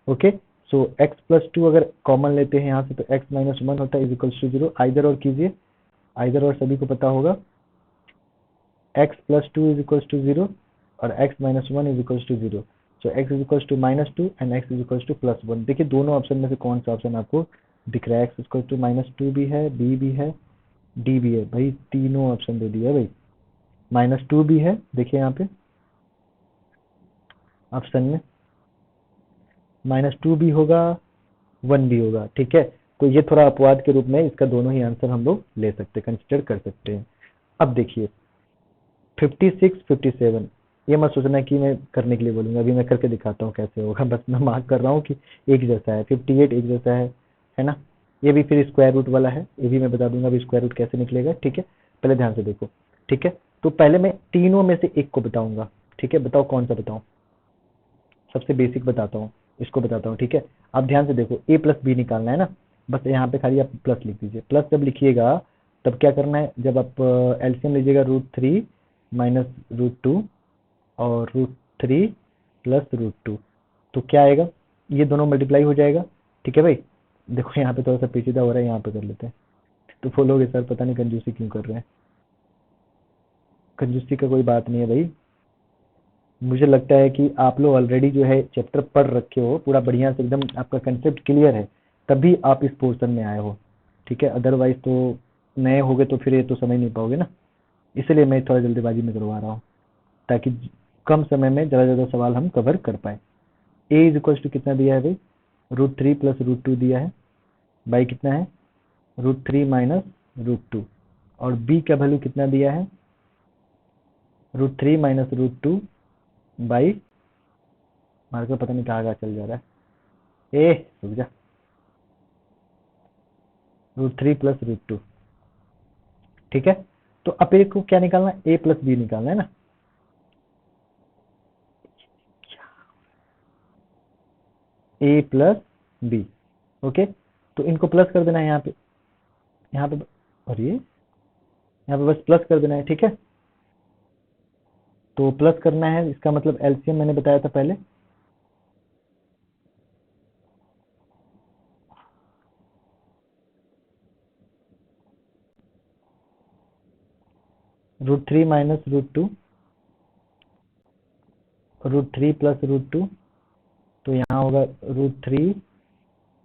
Okay, so x plus 2 अगर common लेते हैं यहाँ से तो x माइनस 1 होता है इज इक्वल्स टू 0। आइदर और कीजिए, आइदर और सभी को पता होगा, x plus 2 is equals to 0 और x minus 1 is equals to 0। So x is equals to -2 and x is equals to +1। देखिए दोनों ऑप्शन में से कौन सा ऑप्शन आपको दिख रहा है, x इक्वल्स टू -2 भी है, b भी है, d भी है। भाई तीनों ऑप्शन दे दिया भाई, -2 भी है, देखिए यहाँ पे ऑप्शन में -2 भी होगा, 1 भी होगा। ठीक है, तो ये थोड़ा अपवाद के रूप में इसका दोनों ही आंसर हम लोग ले सकते हैं, कंसिडर कर सकते हैं। अब देखिए 56 57, ये मत सोचना कि मैं करने के लिए बोलूंगा, अभी मैं करके दिखाता हूँ कैसे होगा, बस मैं मार्क कर रहा हूँ कि एक जैसा है। 58 एक जैसा है ना, ये भी फिर स्क्वायर रूट वाला है, ये भी मैं बता दूंगा अभी स्क्वायर रूट कैसे निकलेगा। ठीक है, पहले ध्यान से देखो। ठीक है, तो पहले मैं तीनों में से एक को बताऊंगा। ठीक है, बताओ कौन सा बताऊं, सबसे बेसिक बताता हूँ, इसको बताता हूँ। ठीक है, आप ध्यान से देखो, a प्लस बी निकालना है ना, बस यहाँ पे खाली आप प्लस लिख दीजिए। प्लस जब लिखिएगा तब क्या करना है, जब आप एलसीएम लीजिएगा √3 माइनस √2 और √3 प्लस √2, तो क्या आएगा, ये दोनों मल्टीप्लाई हो जाएगा। ठीक है भाई, देखो यहाँ पे थोड़ा सा पेचीदा हो रहा है, यहाँ पे कर लेते हैं। तो बोलोगे सर पता नहीं कंजूसी क्यों कर रहे हैं, कंजूसी का कोई बात नहीं है भाई, मुझे लगता है कि आप लोग ऑलरेडी जो है चैप्टर पढ़ रखे हो पूरा बढ़िया से, एकदम आपका कंसेप्ट क्लियर है, तभी आप इस पोर्शन में आए हो। ठीक है, अदरवाइज तो नए होगे तो फिर ये तो समझ नहीं पाओगे ना, इसलिए मैं थोड़ा जल्दीबाजी में करवा रहा हूँ ताकि कम समय में ज़्यादा से ज़्यादा सवाल हम कवर कर पाए। ए इज इक्वल टू कितना दिया है भाई, √3 प्लस √2 दिया है, बाई कितना है √3 माइनस √2, और बी का वैल्यू कितना दिया है √3 माइनस √2 बाई, मार्कर को पता नहीं कहाँ चल जा रहा है, ए रुक जा, √3 प्लस √2। ठीक है, तो अब ए को क्या निकालना है, ए प्लस बी निकालना है ना, ए प्लस बी। ओके, तो इनको प्लस कर देना है यहाँ पे, और ये यहाँ पे बस प्लस कर देना है। ठीक है, तो प्लस करना है, इसका मतलब एलसीएम मैंने बताया था पहले, √3 माइनस √2, √3 प्लस √2, तो यहाँ होगा √3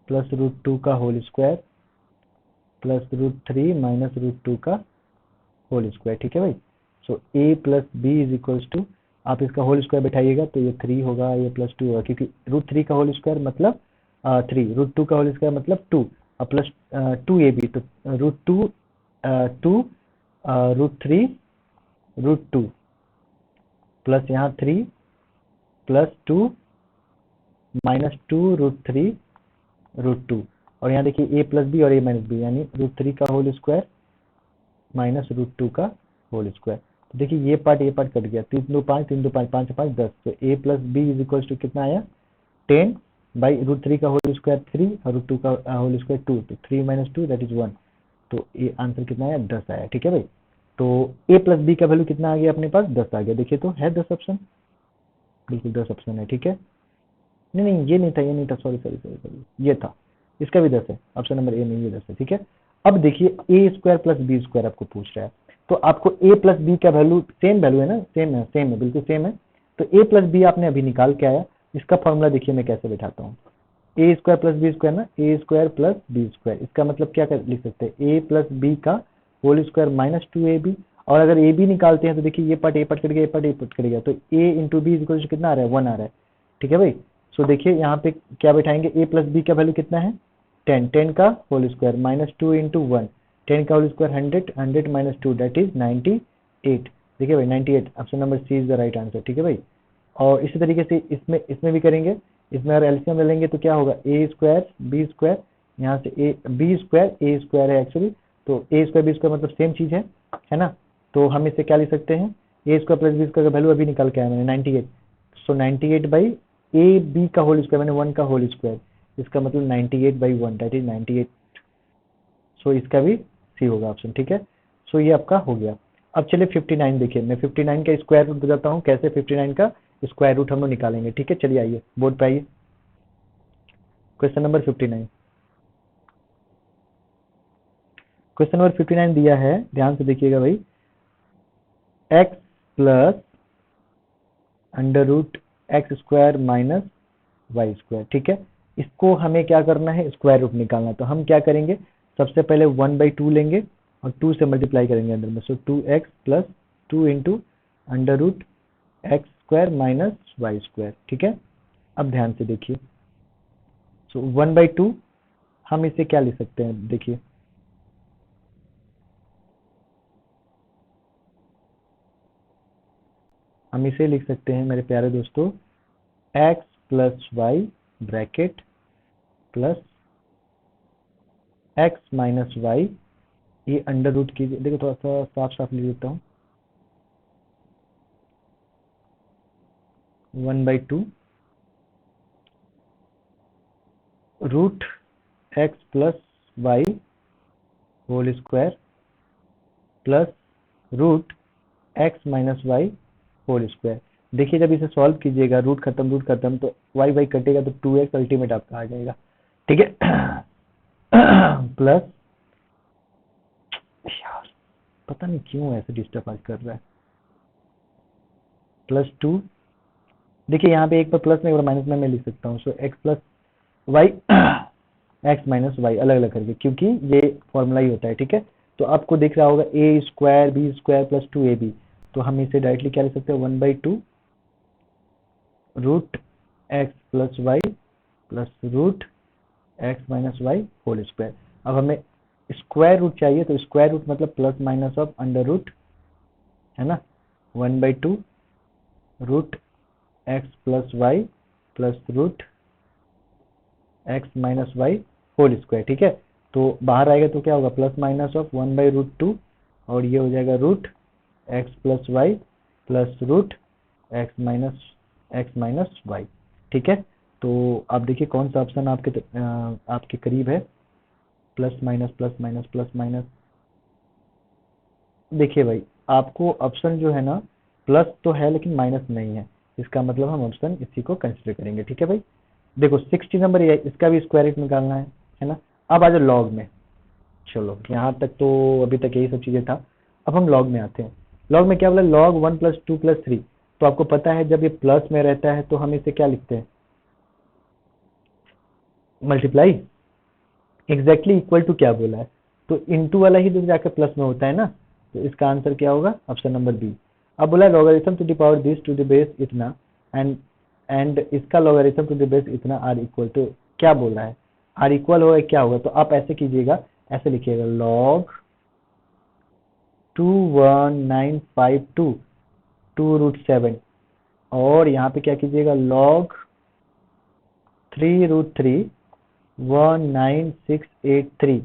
प्लस √2 का होल स्क्वायर प्लस √3 माइनस √2 का होल स्क्वायर। ठीक है भाई, so A plus B is equals to, आप इसका होल स्क्वायर बैठाइएगा तो ये 3 होगा, ये प्लस 2 होगा, क्योंकि √3 का होल स्क्वायर मतलब 3, √2 का होल स्क्वायर मतलब 2, और प्लस 2ab, तो √2 2 √3 √2 प्लस यहाँ 3 प्लस 2 माइनस 2 √3 √2, और यहाँ देखिए ए प्लस बी और ए माइनस बी, यानी √3 का होल स्क्वायर माइनस √2 का होल स्क्वायर। तो देखिए ये पार्ट कट गया, 3 2 5, 3 2 5, 5 5 10, तो A plus B is equal to कितना आया 10 बाई √3 का होल स्क्वायर 3 और √2 का होल स्क्वायर 2, तो 3 माइनस 2 दैट इज 1, तो ये आंसर कितना आया 10 आया। ठीक है भाई, तो ए प्लस बी का वैल्यू कितना आ गया अपने पास 10 आ गया, देखिए तो है 10 ऑप्शन, बिल्कुल 10 ऑप्शन है। ठीक है, नहीं ये नहीं था, सॉरी, ये था, इसका भी 10 है, ऑप्शन नंबर ए में ये 10 है। ठीक है, अब देखिए ए स्क्वायर प्लस बी स्क्वायर आपको पूछ रहा है, तो आपको ए प्लस बी का वैल्यू सेम वैल्यू है ना, सेम है, बिल्कुल सेम है, तो ए प्लस बी आपने अभी निकाल के आया, इसका फॉर्मूला देखिए मैं कैसे बैठाता हूँ, ए स्क्वायर प्लस बी स्क्वायर ना, ए स्क्वायर प्लस बी स्क्वायर, इसका मतलब क्या लिख सकते हैं, ए प्लस बी का होल स्क्वायर माइनस 2ab, और अगर ए बी निकालते हैं तो देखिए ये पार्ट ए पार्ट कट गया, ये पार्ट ए पार्ट कट गया, तो ए इंटू बी इक्वल टू कितना आ रहा है 1 आ रहा है। ठीक है भाई, सो देखिए यहाँ पे क्या बैठाएंगे, ए प्लस बी का वैल्यू कितना है 10, 10 का होल स्क्वायर माइनस 2 इंटू 1, 10 का whole square 100, 100 minus 2 that is 98। देखिए भाई 98, option number c is the right answer. ठीक है भाई, और इसी तरीके से इसमें भी करेंगे, इसमें अगर एलसीएम ले लेंगे तो क्या होगा, ए स्क्वायर बी स्क्वायर, यहाँ से a b square a square है एक्चुअली, तो ए स्क्वायर बी स्क्वायर मतलब सेम चीज है ना, तो हम इसे क्या लिख सकते हैं, ए स्क्वायर प्लस बी स्क्वायर का वैल्यू अभी निकल के आया मैंने 98, सो 98 बाई ए बी का होल स्क्वायर मैंने 1 का होल स्क्वायर, इसका मतलब 98 बाई 1 दैट इज 98, सो इसका भी सी होगा ऑप्शन। ठीक है, सो ये आपका हो गया। अब चलिए 59 देखिए, मैं 59 का स्क्वायर रूट बताता हूँ कैसे 59 का स्क्वायर रूट हम लोग निकालेंगे। ठीक है, चलिए आइए बोर्ड पे आइए, क्वेश्चन नंबर 59, क्वेश्चन नंबर 59 दिया है, ध्यान से देखिएगा भाई, x plus under root x square minus y square. ठीक है, इसको हमें क्या करना है, स्क्वायर रूट निकालना है, तो हम क्या करेंगे, सबसे पहले 1/2 लेंगे और 2 से मल्टीप्लाई करेंगे अंदर में, so 2x plus 2 into under root x square minus y square. ठीक है, अब ध्यान से देखिए, सो 1/2 हम इसे क्या लिख सकते हैं, देखिए हम इसे लिख सकते हैं मेरे प्यारे दोस्तों, x plus y bracket plus x minus y, ये अंडर रूट कीजिए, देखो थोड़ा सा साफ साफ लिख देता हूँ, 1/2 root x plus y whole square plus root x minus y whole square. देखिए जब इसे सॉल्व कीजिएगा, रूट खत्म तो वाई वाई कटेगा तो 2x अल्टीमेट आपका आ जाएगा। ठीक है, प्लस, यार पता नहीं क्यों ऐसे डिस्टर्ब आज कर रहा है, प्लस 2, देखिए यहाँ पे एक पर प्लस में और माइनस में मैं लिख सकता हूँ, so X plus Y X minus Y अलग अलग करके, क्योंकि ये फॉर्मूला ही होता है। ठीक है, तो आपको दिख रहा होगा A square B square plus 2ab, तो हम इसे डायरेक्टली क्या लिख सकते हैं, 1/2 root x plus y plus root x minus y whole square. अब हमें स्क्वायर रूट चाहिए, तो स्क्वायर रूट मतलब plus minus of under root, है ना, 1/2 root x plus y plus root x minus y whole square. ठीक है, तो बाहर आएगा तो क्या होगा, प्लस माइनस ऑफ 1/√2 और ये हो जाएगा root x plus y plus root x minus y. ठीक है, तो आप देखिए कौन सा ऑप्शन आपके करीब है, plus minus plus minus plus minus. देखिए भाई, आपको ऑप्शन जो है ना प्लस तो है लेकिन माइनस नहीं है, इसका मतलब हम ऑप्शन इसी को कंसिडर करेंगे। ठीक है भाई, देखो 60 नंबर ये है, इसका भी स्क्वायर रूट निकालना है ना। अब आ जाओ लॉग में। चलो यहाँ तक तो अभी तक यही सब चीजें था, अब हम लॉग में आते हैं। लॉग में क्या बोला, लॉग 1 + 2 + 3। तो आपको पता है जब ये प्लस में रहता है तो हम इसे क्या लिखते हैं, मल्टीप्लाई। एग्जैक्टली इक्वल टू क्या बोला है, तो इनटू वाला ही तो जाकर प्लस में होता है ना, तो इसका आंसर क्या होगा, ऑप्शन नंबर बी। अब बोला logarithm to the power this to the base इतना एंड इसका लॉगरिथम टू द बेस इतना आर इक्वल टू, क्या बोल रहा है, आर इक्वल होगा क्या होगा, तो आप ऐसे कीजिएगा, ऐसे लिखिएगा लॉग 21952 2√7 और यहाँ पे क्या कीजिएगा लॉग 3√3 19683,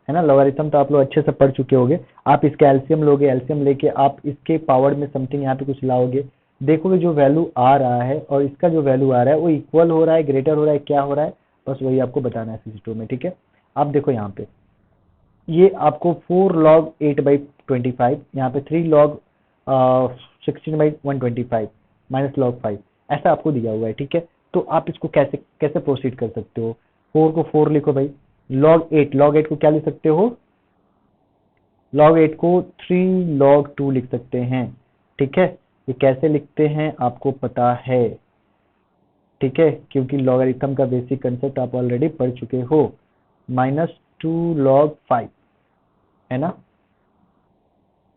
है ना। लॉगरिथम तो आप लोग अच्छे से पढ़ चुके होंगे। आप इसका एलसीएम लोगे, एलसीएम लेके आप इसके पावर में समथिंग यहाँ पे कुछ लाओगे, देखोगे जो वैल्यू आ रहा है और इसका जो वैल्यू आ रहा है वो इक्वल हो रहा है, ग्रेटर हो रहा है, क्या हो रहा है, बस वही आपको बताना है CC2 में। ठीक है, आप देखो यहाँ पे ये आपको 4 log 8/25, यहाँ पे 3 log 16/125 माइनस log 5 ऐसा आपको दिया हुआ है। ठीक है, तो आप इसको कैसे कैसे प्रोसीड कर सकते हो, 4 को 4 लिखो भाई, log 8 को क्या लिख सकते हो, log 8 को 3 log 2 लिख सकते हैं। ठीक है, ये कैसे लिखते हैं आपको पता है, ठीक है, क्योंकि लॉगरिथम का बेसिक कंसेप्ट आप ऑलरेडी पढ़ चुके हो, -2 log 5, है ना।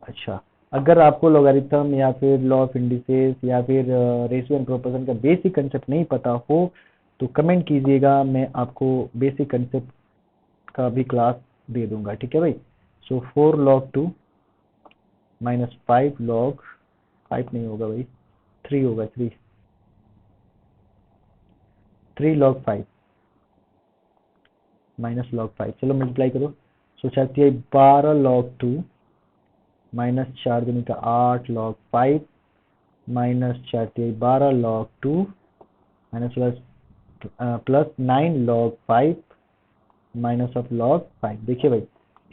अच्छा, अगर आपको लॉगरिथम या फिर लॉ ऑफ इंडिसेस या फिर रेशियो एंड प्रोपोर्शन का बेसिक कंसेप्ट नहीं पता हो तो कमेंट कीजिएगा, मैं आपको बेसिक कंसेप्ट का भी क्लास दे दूंगा। ठीक है भाई, सो 4 log 2 -5 log 5 नहीं होगा भाई, 3 होगा, 3 log 5 माइनस log 5, चलो मल्टीप्लाई करो, सो चाहती है 12 log 2 -4 दूनी का 8 log 5 -4 12 log 2 minus plus 9 log 5 minus of log 5। देखिए भाई,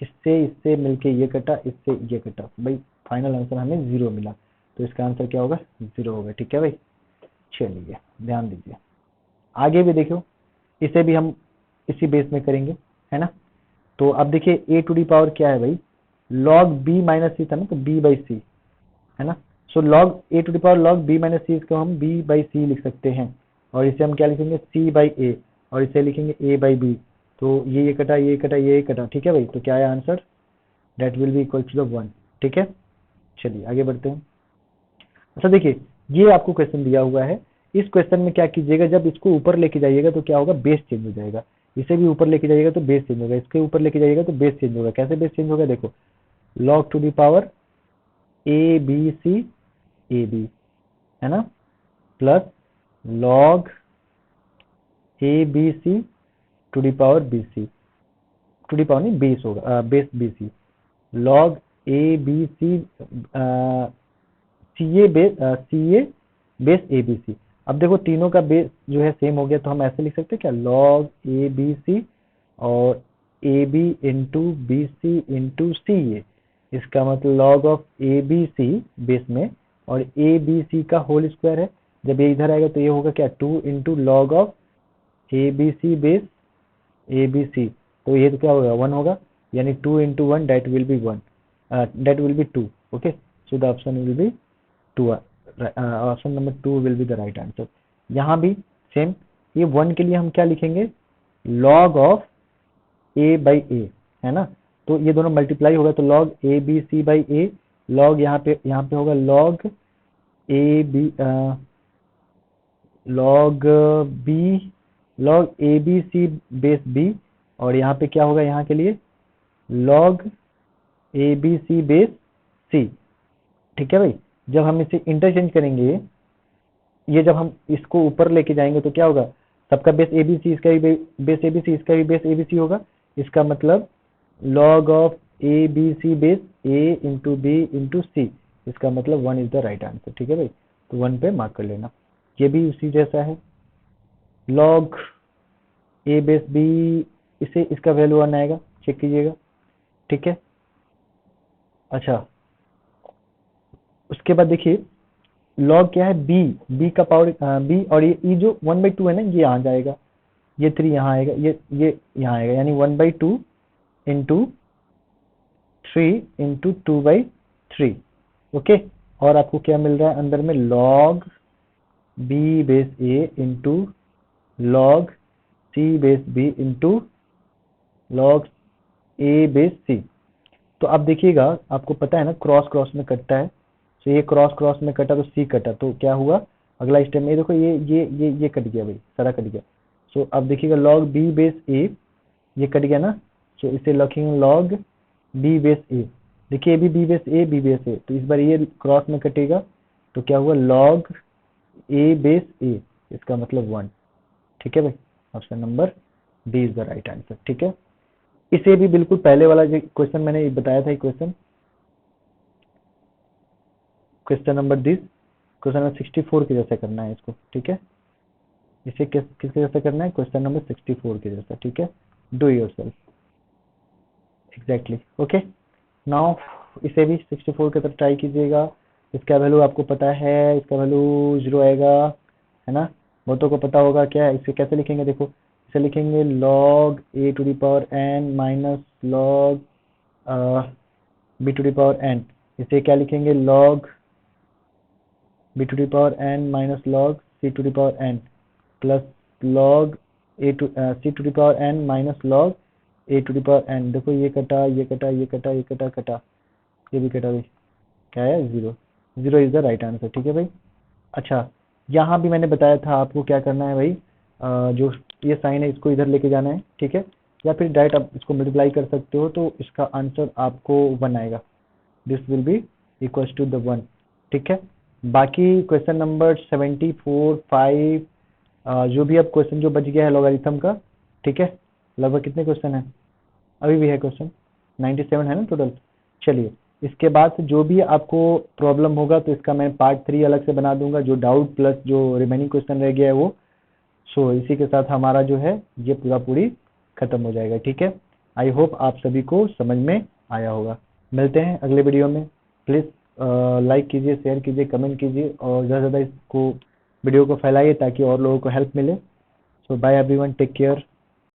इससे मिलके ये कटा, इससे ये कटा भाई, फाइनल आंसर हमें 0 मिला, तो इसका आंसर क्या होगा, 0 होगा। ठीक है भाई, चलिए ध्यान दीजिए, आगे भी देखो, इसे भी हम इसी बेस में करेंगे, है ना। तो अब देखिए a टू दी पावर क्या है भाई, log b - c था ना, तो b/c, है ना। सो log a to the power log b - c, इसको हम b/c लिख सकते हैं, और इसे हम क्या लिखेंगे, c/a, और इसे लिखेंगे a/b। तो ये कटा, ये कटा, ये कटा। ठीक है भाई, तो क्या है answer, that will be equal to 1। ठीक है, चलिए आगे बढ़ते हैं। अच्छा देखिए, ये आपको क्वेश्चन दिया हुआ है, इस क्वेश्चन में क्या कीजिएगा, जब इसको ऊपर लेके जाइएगा तो क्या होगा, बेस चेंज हो जाएगा, इसे भी ऊपर लेके जाइएगा तो बेस चेंज होगा, इसके ऊपर लेके जाइएगा तो बेस चेंज होगा। कैसे बेस चेंज होगा, देखो log to the power ABC AB, है ना, plus log ABC to the power BC, to the power नहीं, बेस होगा, base BC, log ABC CA base ABC। अब देखो तीनों का बेस जो है सेम हो गया, तो हम ऐसे लिख सकते हैं क्या, log ABC और AB into BC into CA, इसका मतलब log ऑफ ABC बेस में और ABC का होल स्क्वायर है, जब ये इधर आएगा तो ये होगा क्या, 2 into log of ABC base ABC, तो ये तो क्या होगा, 1 होगा, यानी 2 into 1 that will B 1, that will B 2। Okay, so the option will B 2, option number 2 will be the right answer. यहाँ भी सेम, ये 1 के लिए हम क्या लिखेंगे, log ऑफ a/a, है ना, तो ये दोनों मल्टीप्लाई होगा तो log ABC/a, log यहाँ पे होगा log AB log B, log A B C base B, और यहाँ पे क्या होगा यहाँ के लिए log A B C base C. ठीक है भाई, जब हम इसे इंटरचेंज करेंगे, ये जब हम इसको ऊपर लेके जाएंगे तो क्या होगा, सबका बेस ए बी सी, इसका भी बेस ए बी सी, इसका भी बेस ए बी सी होगा। इसका मतलब log of A B C base A into B into C, इसका मतलब 1 इज द राइट आंसर। ठीक है भाई, तो 1 पे मार्क कर लेना। ये भी उसी जैसा है, log ए बेस बी, इसे इसका वैल्यू 1 आएगा, चेक कीजिएगा। ठीक है, अच्छा उसके बाद देखिए log क्या है, बी का पावर बी, और ये जो 1/2 है ना, ये यहाँ जाएगा, ये 3 यहाँ आएगा, ये यहाँ आएगा, यानी 1/2 इंटू 3 इंटू 2/3। ओके, और आपको क्या मिल रहा है अंदर में, log B base A into log C base B into log A base C. तो अब देखिएगा, आपको पता है ना क्रॉस क्रॉस में कटता है, तो ये क्रॉस क्रॉस में कटा तो सी कटा, तो क्या हुआ अगला स्टेप में, देखो ये कट गया भाई, सारा कट गया। सो अब देखिएगा log बी बेस ए, ये कट गया ना, सो इसे लिखेंगे log बी बेस ए। देखिए बी बी बेस ए, बी बेस ए, तो इस बार ये क्रॉस में कटेगा, तो क्या हुआ log ए बेस ए, इसका मतलब 1। ठीक है भाई, option number D is the right answer. ठीक है, इसे भी बिल्कुल पहले वाला जो क्वेश्चन मैंने बताया था, question number this, question number 64 के जैसा करना है इसको। ठीक है, इसे किसके जैसा करना है, क्वेश्चन नंबर 64 के जैसा। ठीक है, do yourself exactly. Okay, now इसे भी 64 की तरफ ट्राई कीजिएगा। इसका वैल्यू आपको पता है, इसका वैल्यू 0 आएगा, है ना, बहुतों को पता होगा। क्या है, इसे कैसे लिखेंगे, देखो इसे लिखेंगे log a to the power n minus log b to the power n। इसे क्या लिखेंगे, log b to the power n minus log c to the power n plus log c to the power n minus log a to the power n। देखो ये कटा, ये कटा, ये कटा, ये कटा, कटा, ये भी कटा भाई, क्या है 0, 0 इज द राइट आंसर। ठीक है भाई, अच्छा यहाँ भी मैंने बताया था आपको क्या करना है भाई, जो ये साइन है इसको इधर लेके जाना है। ठीक है, या फिर डायरेक्ट आप इसको मल्टीप्लाई कर सकते हो, तो इसका आंसर आपको 1 आएगा, this will be equals to the 1। ठीक है, बाकी क्वेश्चन नंबर 74, 5, जो भी अब क्वेश्चन जो बच गया है लॉगरिथम का। ठीक है, लगभग कितने क्वेश्चन है, अभी भी है क्वेश्चन 97 है ना टोटल। चलिए, इसके बाद से जो भी आपको प्रॉब्लम होगा तो इसका मैं पार्ट 3 अलग से बना दूंगा, जो डाउट प्लस जो रिमेनिंग क्वेश्चन रह गया है वो। सो इसी के साथ हमारा जो है ये पूरी खत्म हो जाएगा। ठीक है, आई होप आप सभी को समझ में आया होगा। मिलते हैं अगले वीडियो में। प्लीज़ लाइक कीजिए, शेयर कीजिए, कमेंट कीजिए, और ज़्यादा से ज़्यादा इसको वीडियो को फैलाइए ताकि और लोगों को हेल्प मिले। सो बाय एवरीवन, टेक केयर।